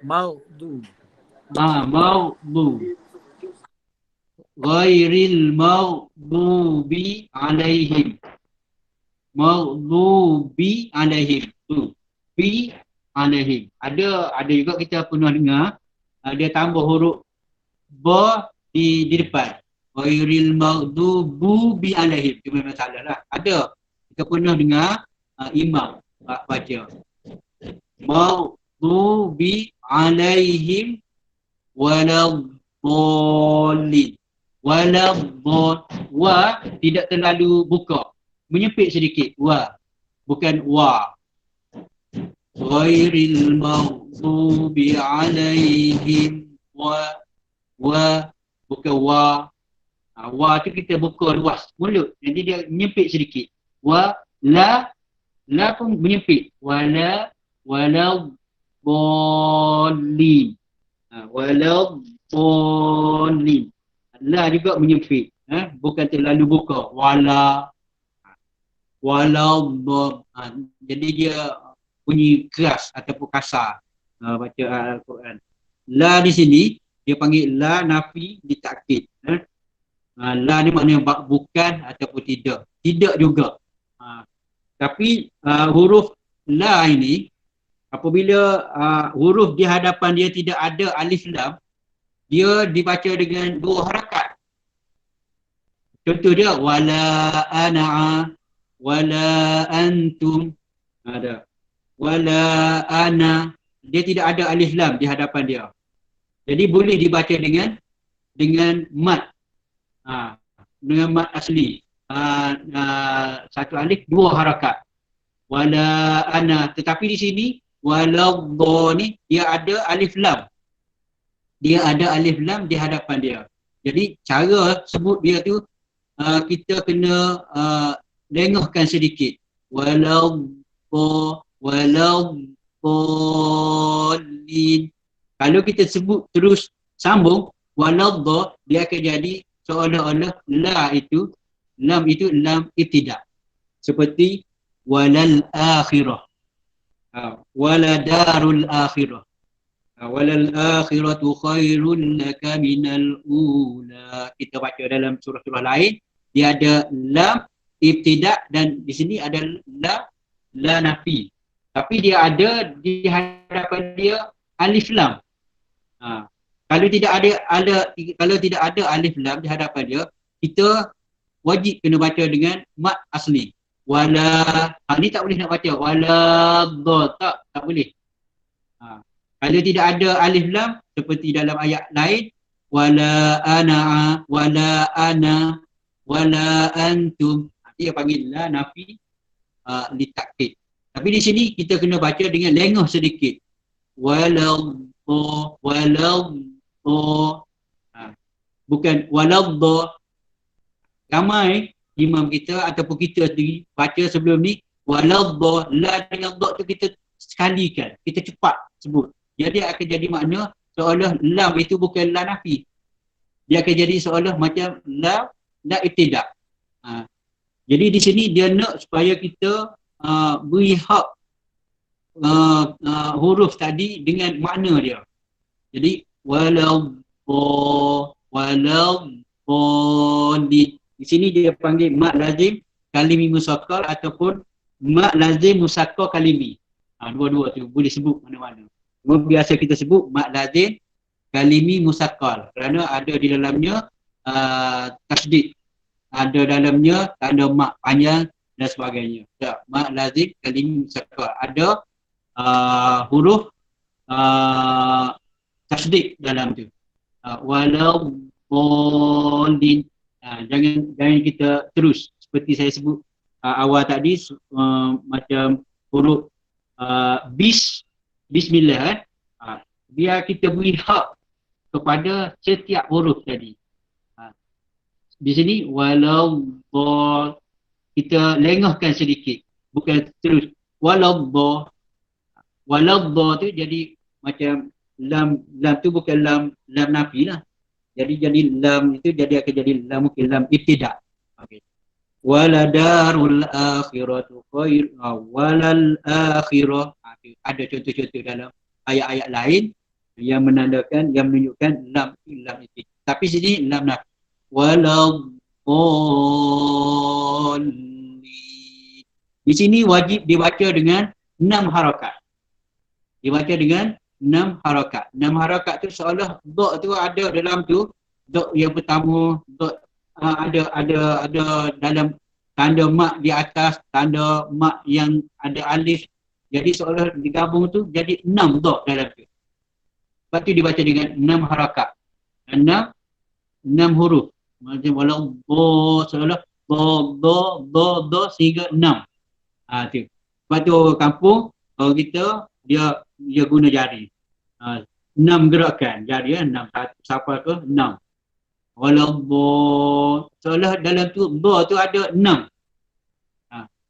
Maudu. Ghairil maghdubi alaihim. Maghdubi alaihim. Bi alaihim. Ada juga kita pernah dengar dia tambah huruf ba di depan. Ghairil maghdubi alaihim. Itu memang salah lah. Ada. Kita pernah dengar imam baca. Maghdubi alaihim waladdallin. Wa tidak terlalu buka. Menyempit sedikit. Wa. Bukan wa. Ghairil maghdubi alaihim bukan wa. Wa tu kita buka luas mulut. Jadi dia menyempit sedikit. La pun menyempit. Waladdallin. Waladdallin. La juga menyempit. Bukan terlalu buka. Jadi dia bunyi keras ataupun kasar baca Al-Quran. La di sini dia panggil la nafi ditakkid. La ni maknanya bukan ataupun tidak. Tidak juga. Tapi huruf la ini apabila huruf di hadapan dia tidak ada alif lam, dia dibaca dengan dua harakat. Contoh dia wala ana, wala antum. Ada. Wala ana. Dia tidak ada alif lam di hadapan dia. Jadi boleh dibaca dengan mat. dengan mat asli. Satu alif, dua harakat. Wala ana. Tetapi di sini, waladha ni, dia ada alif lam. Dia ada alif lam di hadapan dia. Jadi cara sebut dia tu, kita kena lengahkan sedikit. Waladhalin. Kalau kita sebut terus sambung, waladha, dia akan jadi seolah-olah lam itu lam ibtidak. Seperti walal akhirah. Waladarul akhirah. Walal akhiratu khairun laka minal ula. Kita baca dalam surah-surah lain, dia ada lam ibtidak dan di sini ada la nafi. Tapi dia ada di hadapan dia alif lam. Kalau tidak ada alif lam di hadapan dia, kita wajib kena baca dengan mat asli. Wala, ni tak boleh nak baca wala dha, tak boleh. Kalau tidak ada alif lam seperti dalam ayat lain, wala ana wala antum, dia panggil la nafi li takkid. Tapi di sini kita kena baca dengan lengah sedikit. Bukan waladha. Ramai imam kita ataupun kita sendiri baca sebelum ni waladha, la dengan dha tu kita sekalikan, kita cepat sebut. Jadi akan jadi makna seolah lam itu bukan la nafi. Dia akan jadi seolah macam la ibtidak. Jadi di sini dia nak supaya kita beri hak huruf tadi dengan makna dia. Jadi di sini dia panggil mat lazim kalimi musaqqal ataupun mat lazim musaqqal kalimi. Dua-dua tu boleh sebut mana-mana. Cuma biasa kita sebut mat lazim kalimi musaqqal kerana ada di dalamnya tasdid, ada dalamnya tanda mak panjang dan sebagainya. Mat lazim kalimi musaqqal, ada huruf tasdid dalam tu. Walau bolin. Jangan kita terus seperti saya sebut awal tadi, macam huruf bismillah biar kita beri hak kepada setiap huruf tadi. Di sini walau kita lengahkan sedikit, bukan terus walau tu jadi macam lam tu bukan lam nafi lah. Jadi lam itu jadi akan jadi lam, mungkin lam ibtidak. Okey. Waladarul akhiratu khair, walal akhirah. Ada contoh-contoh dalam ayat-ayat lain yang menandakan, yang menunjukkan lam ibtidak. Tapi sini lam nafi. Walau di sini wajib dibaca dengan 6 harakat. Dibaca dengan 6 harakat. 6 harakat tu seolah dha tu ada dalam tu. Dha yang pertama, dha ada dalam tanda mak di atas, tanda mak yang ada alif. Jadi seolah digabung tu jadi 6 dha dalam tu. Lepas tu dibaca dengan 6 harakat. 6 huruf. Macam walau seolah dha sehingga 6. Tu. Lepas tu orang kampung, orang kita dia guna jari. 6 gerakan jari, 6 siapa ke 6. Walau seolah dalam tu dha tu ada 6.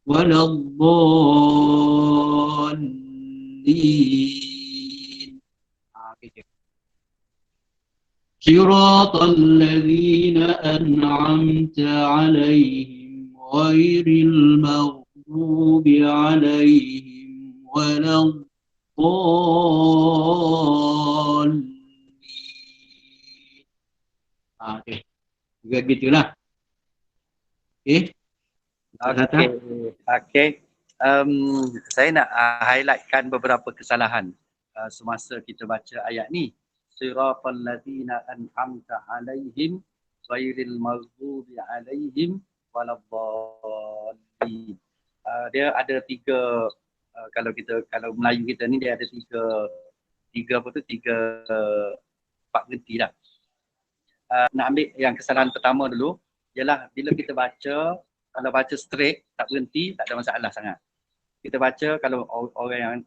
Walau gitu. Siratal ladzina an'amta 'alaihim ghairil maghdubi 'alaihim walad okey. Juga gitulah. Okey. Okey. Saya nak highlightkan beberapa kesalahan semasa kita baca ayat ni. Siratal ladzina an'amta 'alaihim ghairil maghdubi 'alaihim waladdallin. Dia ada 3 kalau Melayu kita ni dia ada tiga part berhenti lah. Nak ambil yang kesalahan pertama dulu. ialah bila kita baca, kalau baca straight, tak berhenti, tak ada masalah sangat. Kita baca kalau orang yang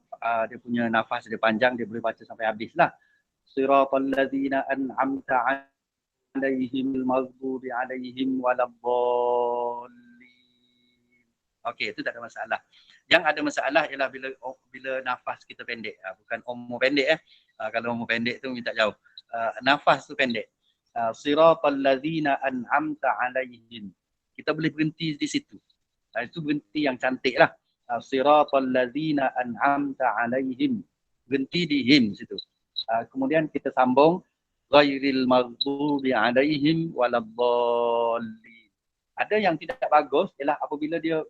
dia punya nafas dia panjang, dia boleh baca sampai habis lah. Siratal ladzina an'amta alaihim maghdubi alaihim waladdallin. Okey, itu tak ada masalah. Yang ada masalah ialah bila nafas kita pendek. Bukan umur pendek kalau umur pendek tu minta jauh. Nafas tu pendek. Siratal ladzina an'amta alaihim. Kita boleh berhenti di situ. Itu berhenti yang cantik lah. Siratal ladzina an'amta alaihim. Berhenti di him situ. Kemudian kita sambung ghairil maghdubi alaihim waladdallin. Ada yang tidak bagus ialah apabila dia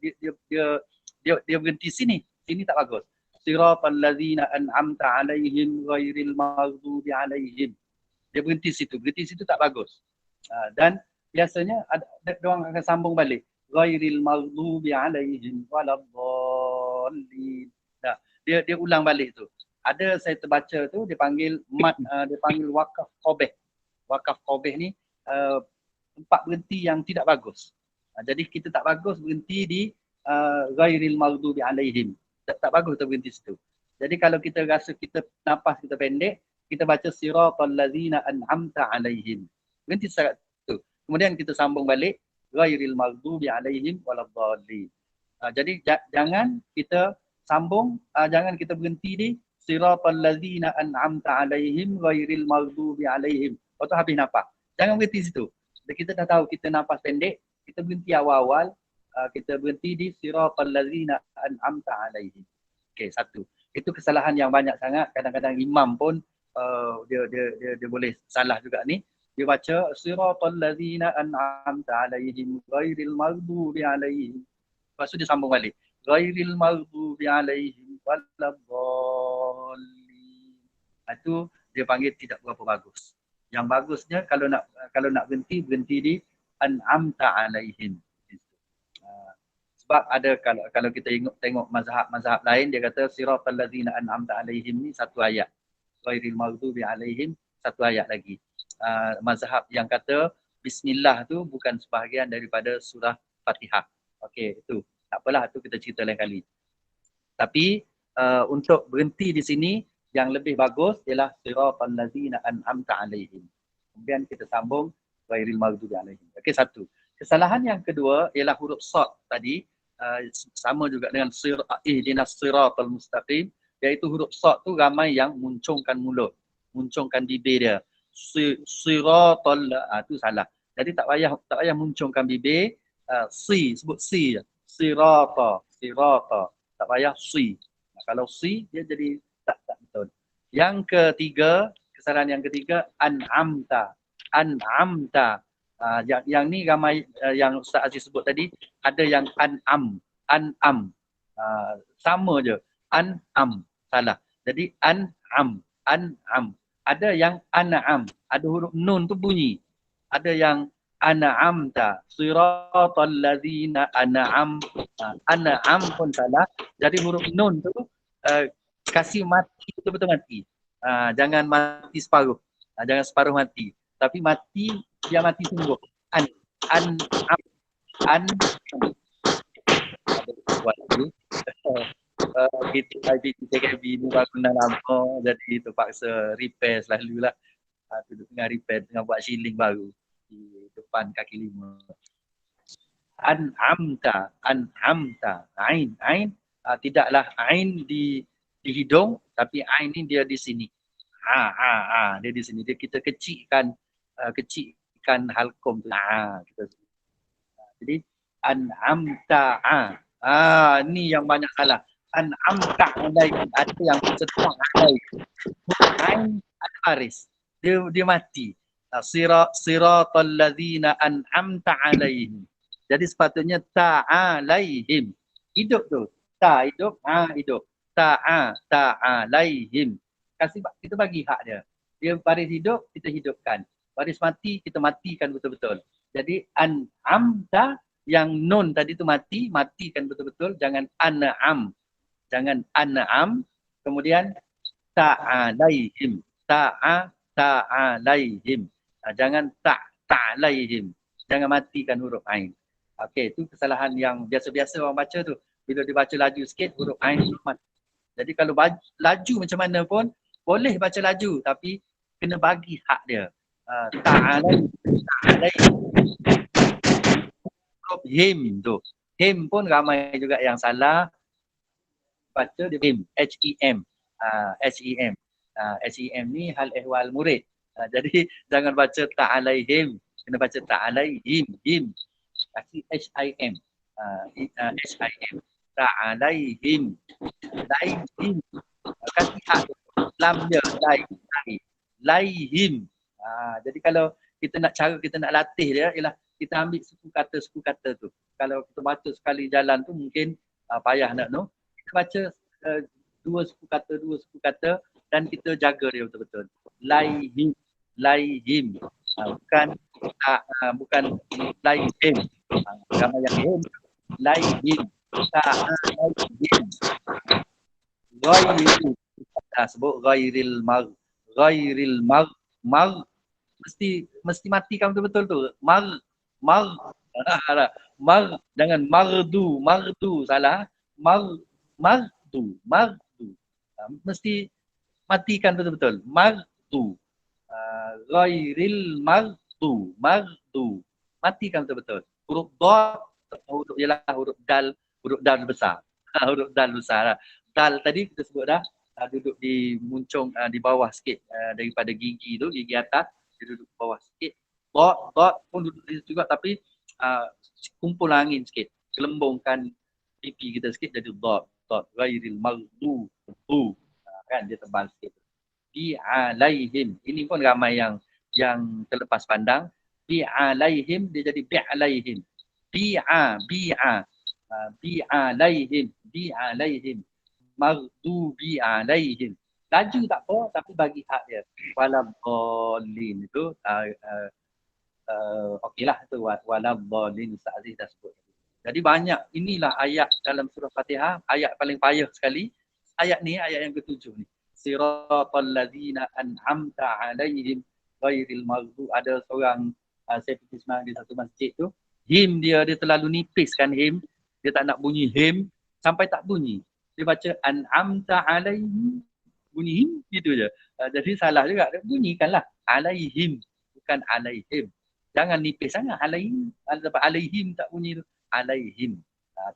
berhenti sini tak bagus. Siratal ladzina an'amta alaihim ghairil maghdubi alaihim. Dia berhenti situ tak bagus. Dan biasanya orang akan sambung balik ghairil maghdubi alaihim waladdallin. Dia ulang balik tu. Ada saya terbaca tu dia panggil dia panggil wakaf qabih. Wakaf qabih ni tempat berhenti yang tidak bagus. Jadi kita tak bagus berhenti di ghairil maghdubi alaihim. Tak bagus kita berhenti situ. Jadi kalau kita rasa kita nafas kita pendek, kita baca siratal ladzina an'amta alaihim. Berhenti setakat tu. Kemudian kita sambung balik ghairil maghdubi alaihim waladdallin. Jadi jangan kita sambung, jangan kita berhenti di siratal ladzina an'amta alaihim ghairil maghdubi alaihim. Lepas tu habis nafas. Jangan berhenti situ. Kita dah tahu kita nafas pendek, kita berhenti awal-awal, kita berhenti di siratal ladzina an'amta alaihim. Okey, satu. Itu kesalahan yang banyak sangat. Kadang-kadang imam pun dia boleh salah juga ni. Dia baca siratal ladzina an'amta alaihim ghairil maghdubi alaihim. Lepas tu dia sambung balik. Ghairil maghdubi alaihim waladdallin. Itu dia panggil tidak berapa bagus. Yang bagusnya kalau nak berhenti di an'amta alaihim. Sebab ada kalau kita tengok mazhab lain dia kata siratal ladzina an'amta alaihim ni satu ayat. Ghairil maghdubi alaihim satu ayat lagi. Mazhab yang kata bismillah tu bukan sebahagian daripada surah Fatihah. Okey, itu. Tak apalah, itu kita cerita lain kali. Tapi untuk berhenti di sini yang lebih bagus ialah siratal ladzina an'amta alaihim. Kemudian kita sambung ghairil maghdubi alaihim. Okey, satu. Kesalahan yang kedua ialah huruf sad tadi sama juga dengan ihdinas siratal mustaqim, iaitu huruf sad tu ramai yang muncungkan mulut, muncungkan bibir dia. Siratal tu salah. Jadi tak payah muncungkan bibir, sebut si je. Sirata. Tak payah si. Kalau si dia jadi tak betul. Yang ketiga, kesalahan yang ketiga an'amta. Yang ni ramai yang Ustaz Aziz sebut tadi, ada yang an'am. Sama je. An'am. Salah. Jadi an'am. Ada yang an'am. Ada huruf nun tu bunyi. Ada yang an'amta. Siratal ladzina an'am. An'am pun salah. Jadi huruf nun tu kasih mati, betul-betul mati. Jangan mati separuh. Jangan separuh mati. Tapi mati, dia mati sungguh. PTKB ni baru nak lama, jadi terpaksa repair selalu lah. Tengah repair, tengah buat shilling baru di depan kaki lima. An'amta. Ain. Tidaklah ain di hidung, tapi ain ni dia di sini. Dia di sini. Dia kita kecikkan halqum tu. Jadi an'amta. Ni yang banyak salah. An'amta alaihim, ada yang setang alaihim. Ain ada baris. Dia mati. Siratal ladzina an'amta alaihim. Jadi sepatutnya ta'alaihim. Hidup tu. Ta hidup, hidup. Ta'alaihim. Kita bagi hak dia. Dia baris hidup, kita hidupkan. Baris mati, kita matikan betul-betul. Jadi an'amta, yang nun tadi tu matikan betul-betul. Jangan an'am. Kemudian ta'alaihim. Ta'alaihim. Jangan ta'alaihim. Jangan matikan huruf ain. Okey, itu kesalahan yang biasa-biasa orang baca tu. Bila dibaca laju sikit, huruf ain tu mati. Jadi kalau laju macam mana pun, boleh baca laju tapi kena bagi hak dia. Ta'alai huruf him tu. Him pun ramai juga yang salah baca dia him, H-E-M. H-E-M. H-E-M ni hal ehwal murid. Jadi jangan baca ta'alaihim, kena baca ta'alaihim, him. Kasih H-I-M. H-I-M. Ta'alaihim. Laihim. Kasih hak lam dia, laihim. Jadi kalau kita nak latih dia ialah kita ambil suku kata tu. Kalau kita baca sekali jalan tu mungkin payah nak no. Kita baca dua suku kata dan kita jaga dia betul-betul. Laihim. Bukan laihim. Gambar yang him. Laihim. Laihim. Ghairil. Sebut ghairil mag. Mesti matikan betul-betul tu. Mar. Jangan mardu salah. Mardu. Mesti matikan betul-betul. Mardu. Ghairil mardu. Matikan betul-betul. Huruf dal, huruf dal besar. Huruf dal besar. Dal tadi kita sebut dah duduk di muncung di bawah sikit daripada gigi tu, gigi atas dia duduk di bawah sikit. Dot pun duduk di situ juga tapi kumpul angin sikit, gelembungkan pipi kita sikit jadi dot. Ghairil maghdu kan dia tebal sikit. Bi alaihim, ini pun ramai yang terlepas pandang. Bi alaihim dia jadi bi alaihim. Bi alaihim. Maghdubi alaihim. Laju tak apa tapi bagi hak dia. Waladhdallin itu okeylah tu waladhdallin Ustaz Aziz dah sebut. Jadi banyak inilah ayat dalam surah Fatihah, ayat paling payah sekali. Ayat ni ayat yang ke-7 ni. Siratal ladzina an'amta alaihim ghairil maghdubi. Ada seorang saya pergi semang di satu masjid tu, him dia terlalu nipiskan him, dia tak nak bunyi him sampai tak bunyi. Dia baca an'amta alaihim, bunyi him gitu je. Jadi salah juga, dia bunyikanlah alaihim bukan alaihim. Jangan nipis sangat alaihim. Dapat alaihim tak bunyi tu. Alaihim.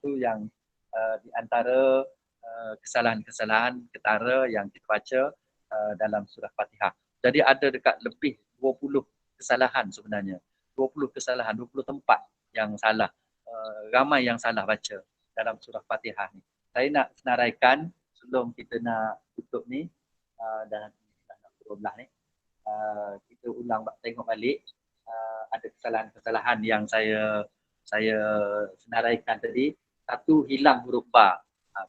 Tu yang di antara kesalahan-kesalahan ketara yang kita baca dalam surah Fatihah. Jadi ada dekat lebih 20 kesalahan sebenarnya. 20 kesalahan, 20 tempat yang salah. Ramai yang salah baca dalam surah Fatihah ni. Saya nak senaraikan sebelum kita nak tutup ni dan nak berulang ni. Kita ulang tengok balik ada kesalahan-kesalahan yang saya senaraikan tadi. Satu, hilang huruf ba.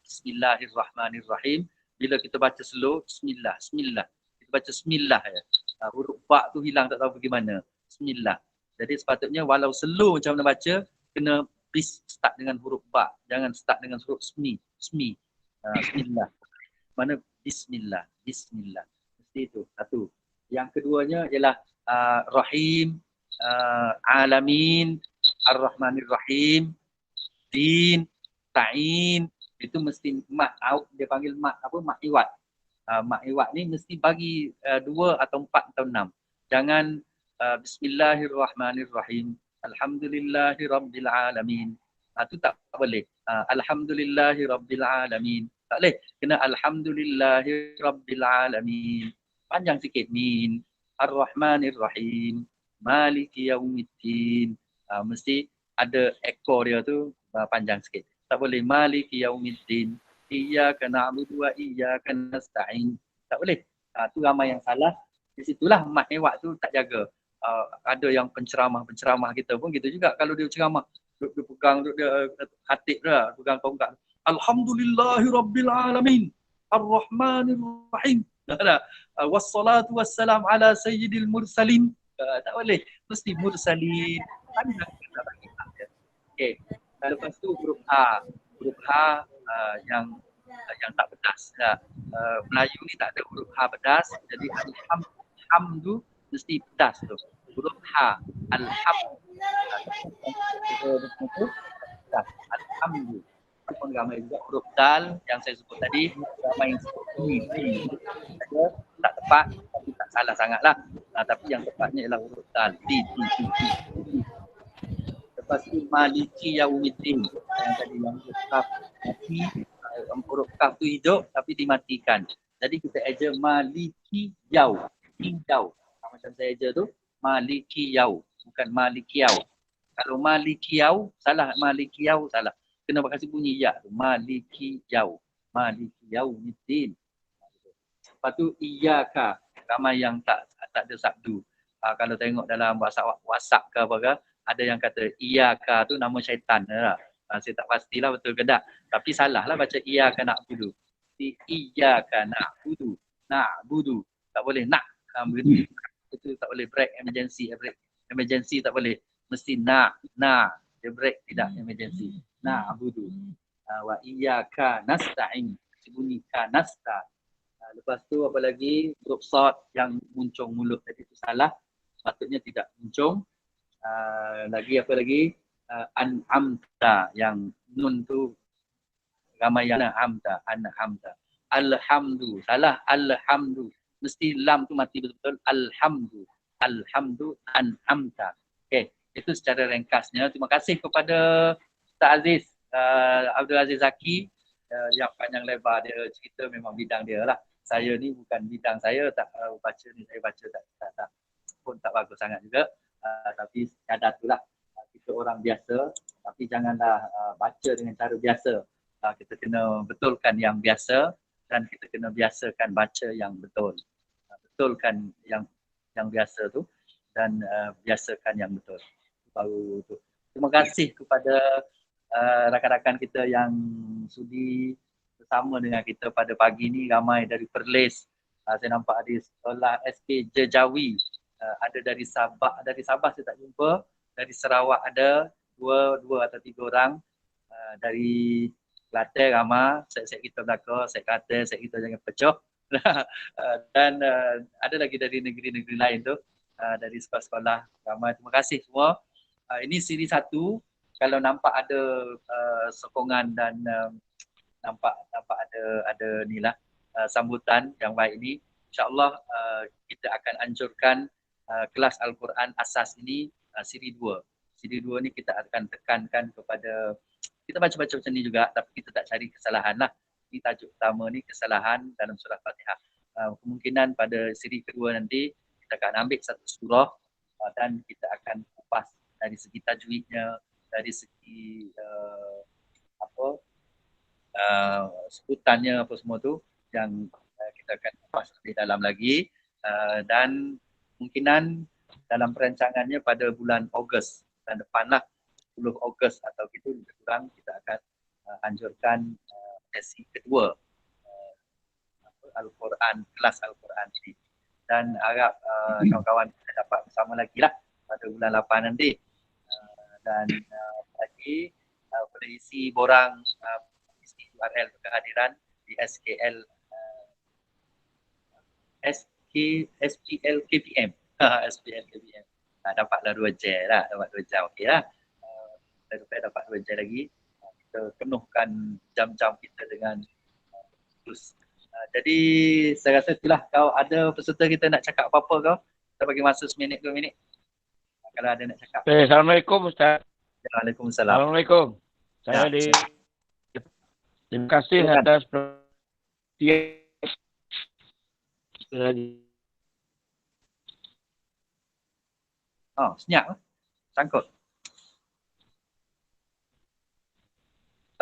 Bismillahirrahmanirrahim. Bila kita baca slow, bismillah. Kita baca bismillah ya. Huruf ba tu hilang tak tahu pergi mana. Bismillah. Jadi sepatutnya walau slow macam mana baca, kena start dengan huruf ba. Jangan start dengan huruf smi. Bismillah. Mana bismillah. Mesti itu. Satu. Yang keduanya ialah rahim, alamin, ar-rahmanir-rahim, din, ta'in. Itu mesti mat out, dia panggil mat apa? Mat iwat. Mat iwat ni mesti bagi 2 atau 4 atau 6. Jangan bismillahirrahmanirrahim. Alhamdulillahirabbil alamin. Itu tak boleh. Alhamdulillahirabbil alamin. Tak boleh. Kena alhamdulillahirabbil alamin. Panjang sikit. Min. Ar-Rahmanir-Rahim. Maliki yaumiddin. Mesti ada ekor dia tu panjang sikit. Tak boleh maliki yaumiddin. Iyyaka na'budu wa iyyaka nasta'in. Tak boleh. Tu ramai yang salah. Di situlah mat ewak tu tak jaga. Ada yang penceramah kita pun gitu juga. Kalau dia ceramah, dia pegang dia khatib dia, pegang tongkat. Alhamdulillahirabbil alamin. Ar-Rahmanir-Rahim. Wassalatu wassalam ala sayyidil mursalin. Tak boleh. Mesti mursalin. Okey. Lepas tu huruf H. Huruf H yang tak pedas. Melayu ni tak ada huruf H pedas. Jadi hamdu mesti pedas tu. Huruf H. Alhamdulillah. Pun ramai juga huruf dal yang saya sebut tadi, ramai yang sebut ini. Tak tepat, tapi tak salah sangatlah. Tapi yang tepatnya ialah huruf dal. Di. Lepas tu maliki yaumiddin. Yang tadi yang huruf kaf mati, huruf kaf tu hidup tapi dimatikan. Jadi kita eja maliki yau. Macam saya eja tu, maliki yau, bukan maliki yau. Kalau maliki yau salah, maliki yau salah. Kena kasih bunyi ya tu, maliki yau middin. Lepas tu iyyaka, ramai yang tak ada sabdu. Kalau tengok dalam WhatsApp ke apa ke, ada yang kata iyyaka tu nama syaitan lah. Saya tak pastilah betul ke tak. Tapi salah lah baca iyyaka na'budu. Iyyaka na'budu. Tak boleh nak. Begitu. Itu tak boleh break emergency. Emergency tak boleh. Mesti nak. Dia break tidak emergency. Na'budu. Wa iyyaka nasta'in. Bunyikan nasta. Lepas tu apa lagi? Huruf sad yang muncung mulut tadi itu salah. Patutnya tidak muncung. Lagi apa lagi? An'amta yang nun tu ramai yang an'amta. Alhamdu. Salah alhamdu. Mesti lam tu mati betul-betul. Alhamdu an'amta. Okey, itu secara ringkasnya. Terima kasih kepada Ustaz Aziz, Abdul Aziz Zaki, yang panjang lebar dia cerita memang bidang dia lah. Saya ni bukan bidang saya, tak baca ni saya baca tak pun tak bagus sangat juga. Tapi kadar tu lah, kita orang biasa tapi janganlah baca dengan cara biasa. Kita kena betulkan yang biasa dan kita kena biasakan baca yang betul. Betulkan yang biasa tu dan biasakan yang betul. Baru tu. Terima kasih kepada rakan-rakan kita yang sudi bersama dengan kita pada pagi ni. Ramai dari Perlis, saya nampak ada sekolah SK Jejawi, ada dari Sabah saya tak jumpa, dari Sarawak ada dua atau 3 orang, dari Kelantan ramai, set kita belakang, set Kelantan, set kita jangan pecah. Dan ada lagi dari negeri-negeri lain tu, dari sekolah-sekolah ramai. Terima kasih semua. Ini siri 1. Kalau nampak ada sokongan dan nampak ada ni lah sambutan yang baik ini, insya-Allah kita akan anjurkan kelas Al-Quran Asas ini siri 2. Siri 2 ni kita akan tekankan kepada, kita baca-baca macam ni juga tapi kita tak cari kesalahan lah. Ini tajuk utama ni, kesalahan dalam surah Fatihah. Kemungkinan pada siri kedua nanti kita akan ambil satu surah dan kita akan kupas dari segi tajwidnya, dari segi sebutannya apa semua tu yang kita akan kupas lebih dalam lagi, dan kemungkinan dalam perancangannya pada bulan Ogos bulan depan lah, 10 Ogos atau gitu lebih kurang kita akan anjurkan sesi kedua Al-Quran, kelas Al-Quran ini, dan harap kawan-kawan kita dapat bersama lagi lah pada bulan 8 nanti. Dan lagi boleh isi borang isi URL kehadiran di SPL KPM. SPL KPM. Dapatlah 2 jam lah, dapat 2 jam okey lah. Dapat 2 jam lagi. Kita penuhkan jam-jam kita dengan terus. Jadi saya rasa itulah. Kau ada peserta kita nak cakap apa-apa kau? Kita bagi masa 1 minit 2 minit. Kalau ada nak cakap. Assalamualaikum Ustaz. Waalaikumsalam. Assalamualaikum. Terima kasih atas perhatian. Oh, senyap. Sangkut.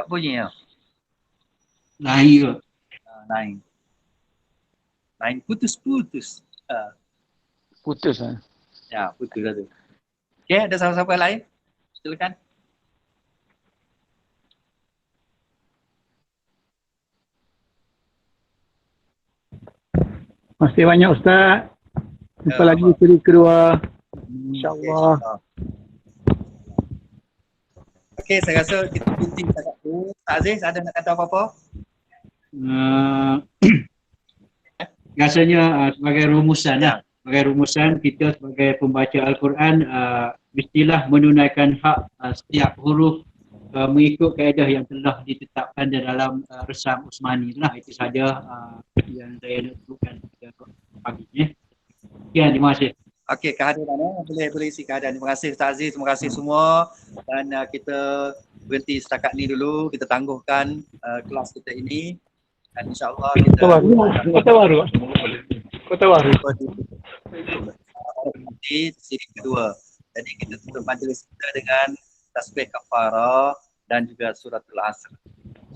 Tak bunyi ya? Lain ke? Lain putus-putus. Putus lah. Ya, putus lah tu. Okey, ada siapa-siapa lain? Silakan. Masih banyak Ustaz. Jumpa lagi siri kedua. InsyaAllah. Okey, saya rasa kita berhenti setakat tu. Aziz, ada nak kata apa-apa? Rasanya sebagai rumusan lah. sebagai rumusan kita sebagai pembaca Al-Quran mestilah menunaikan hak setiap huruf mengikut kaedah yang telah ditetapkan di dalam resam Usmani lah. Itu saja yang saya nak sebutkan pada pagi ni. Sekian, terima kasih. Okey, kehadiran boleh isi keadaan. Terima kasih Ustaz Aziz, terima kasih semua. Dan kita berhenti setakat ni dulu. Kita tangguhkan kelas kita ini. Dan insya-Allah kita Kota baru. di siri kedua. Jadi kita tutup majlis kita dengan tasbih kafarah dan juga suratul asr.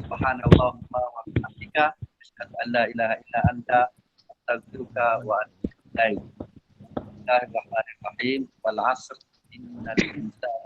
Subhanallahumma wa bihamdika asyhadu an la ilaha illa anta astaghfiruka wa atubu ilaik. Bismillahirrahmanirrahim. Wal asr innal insana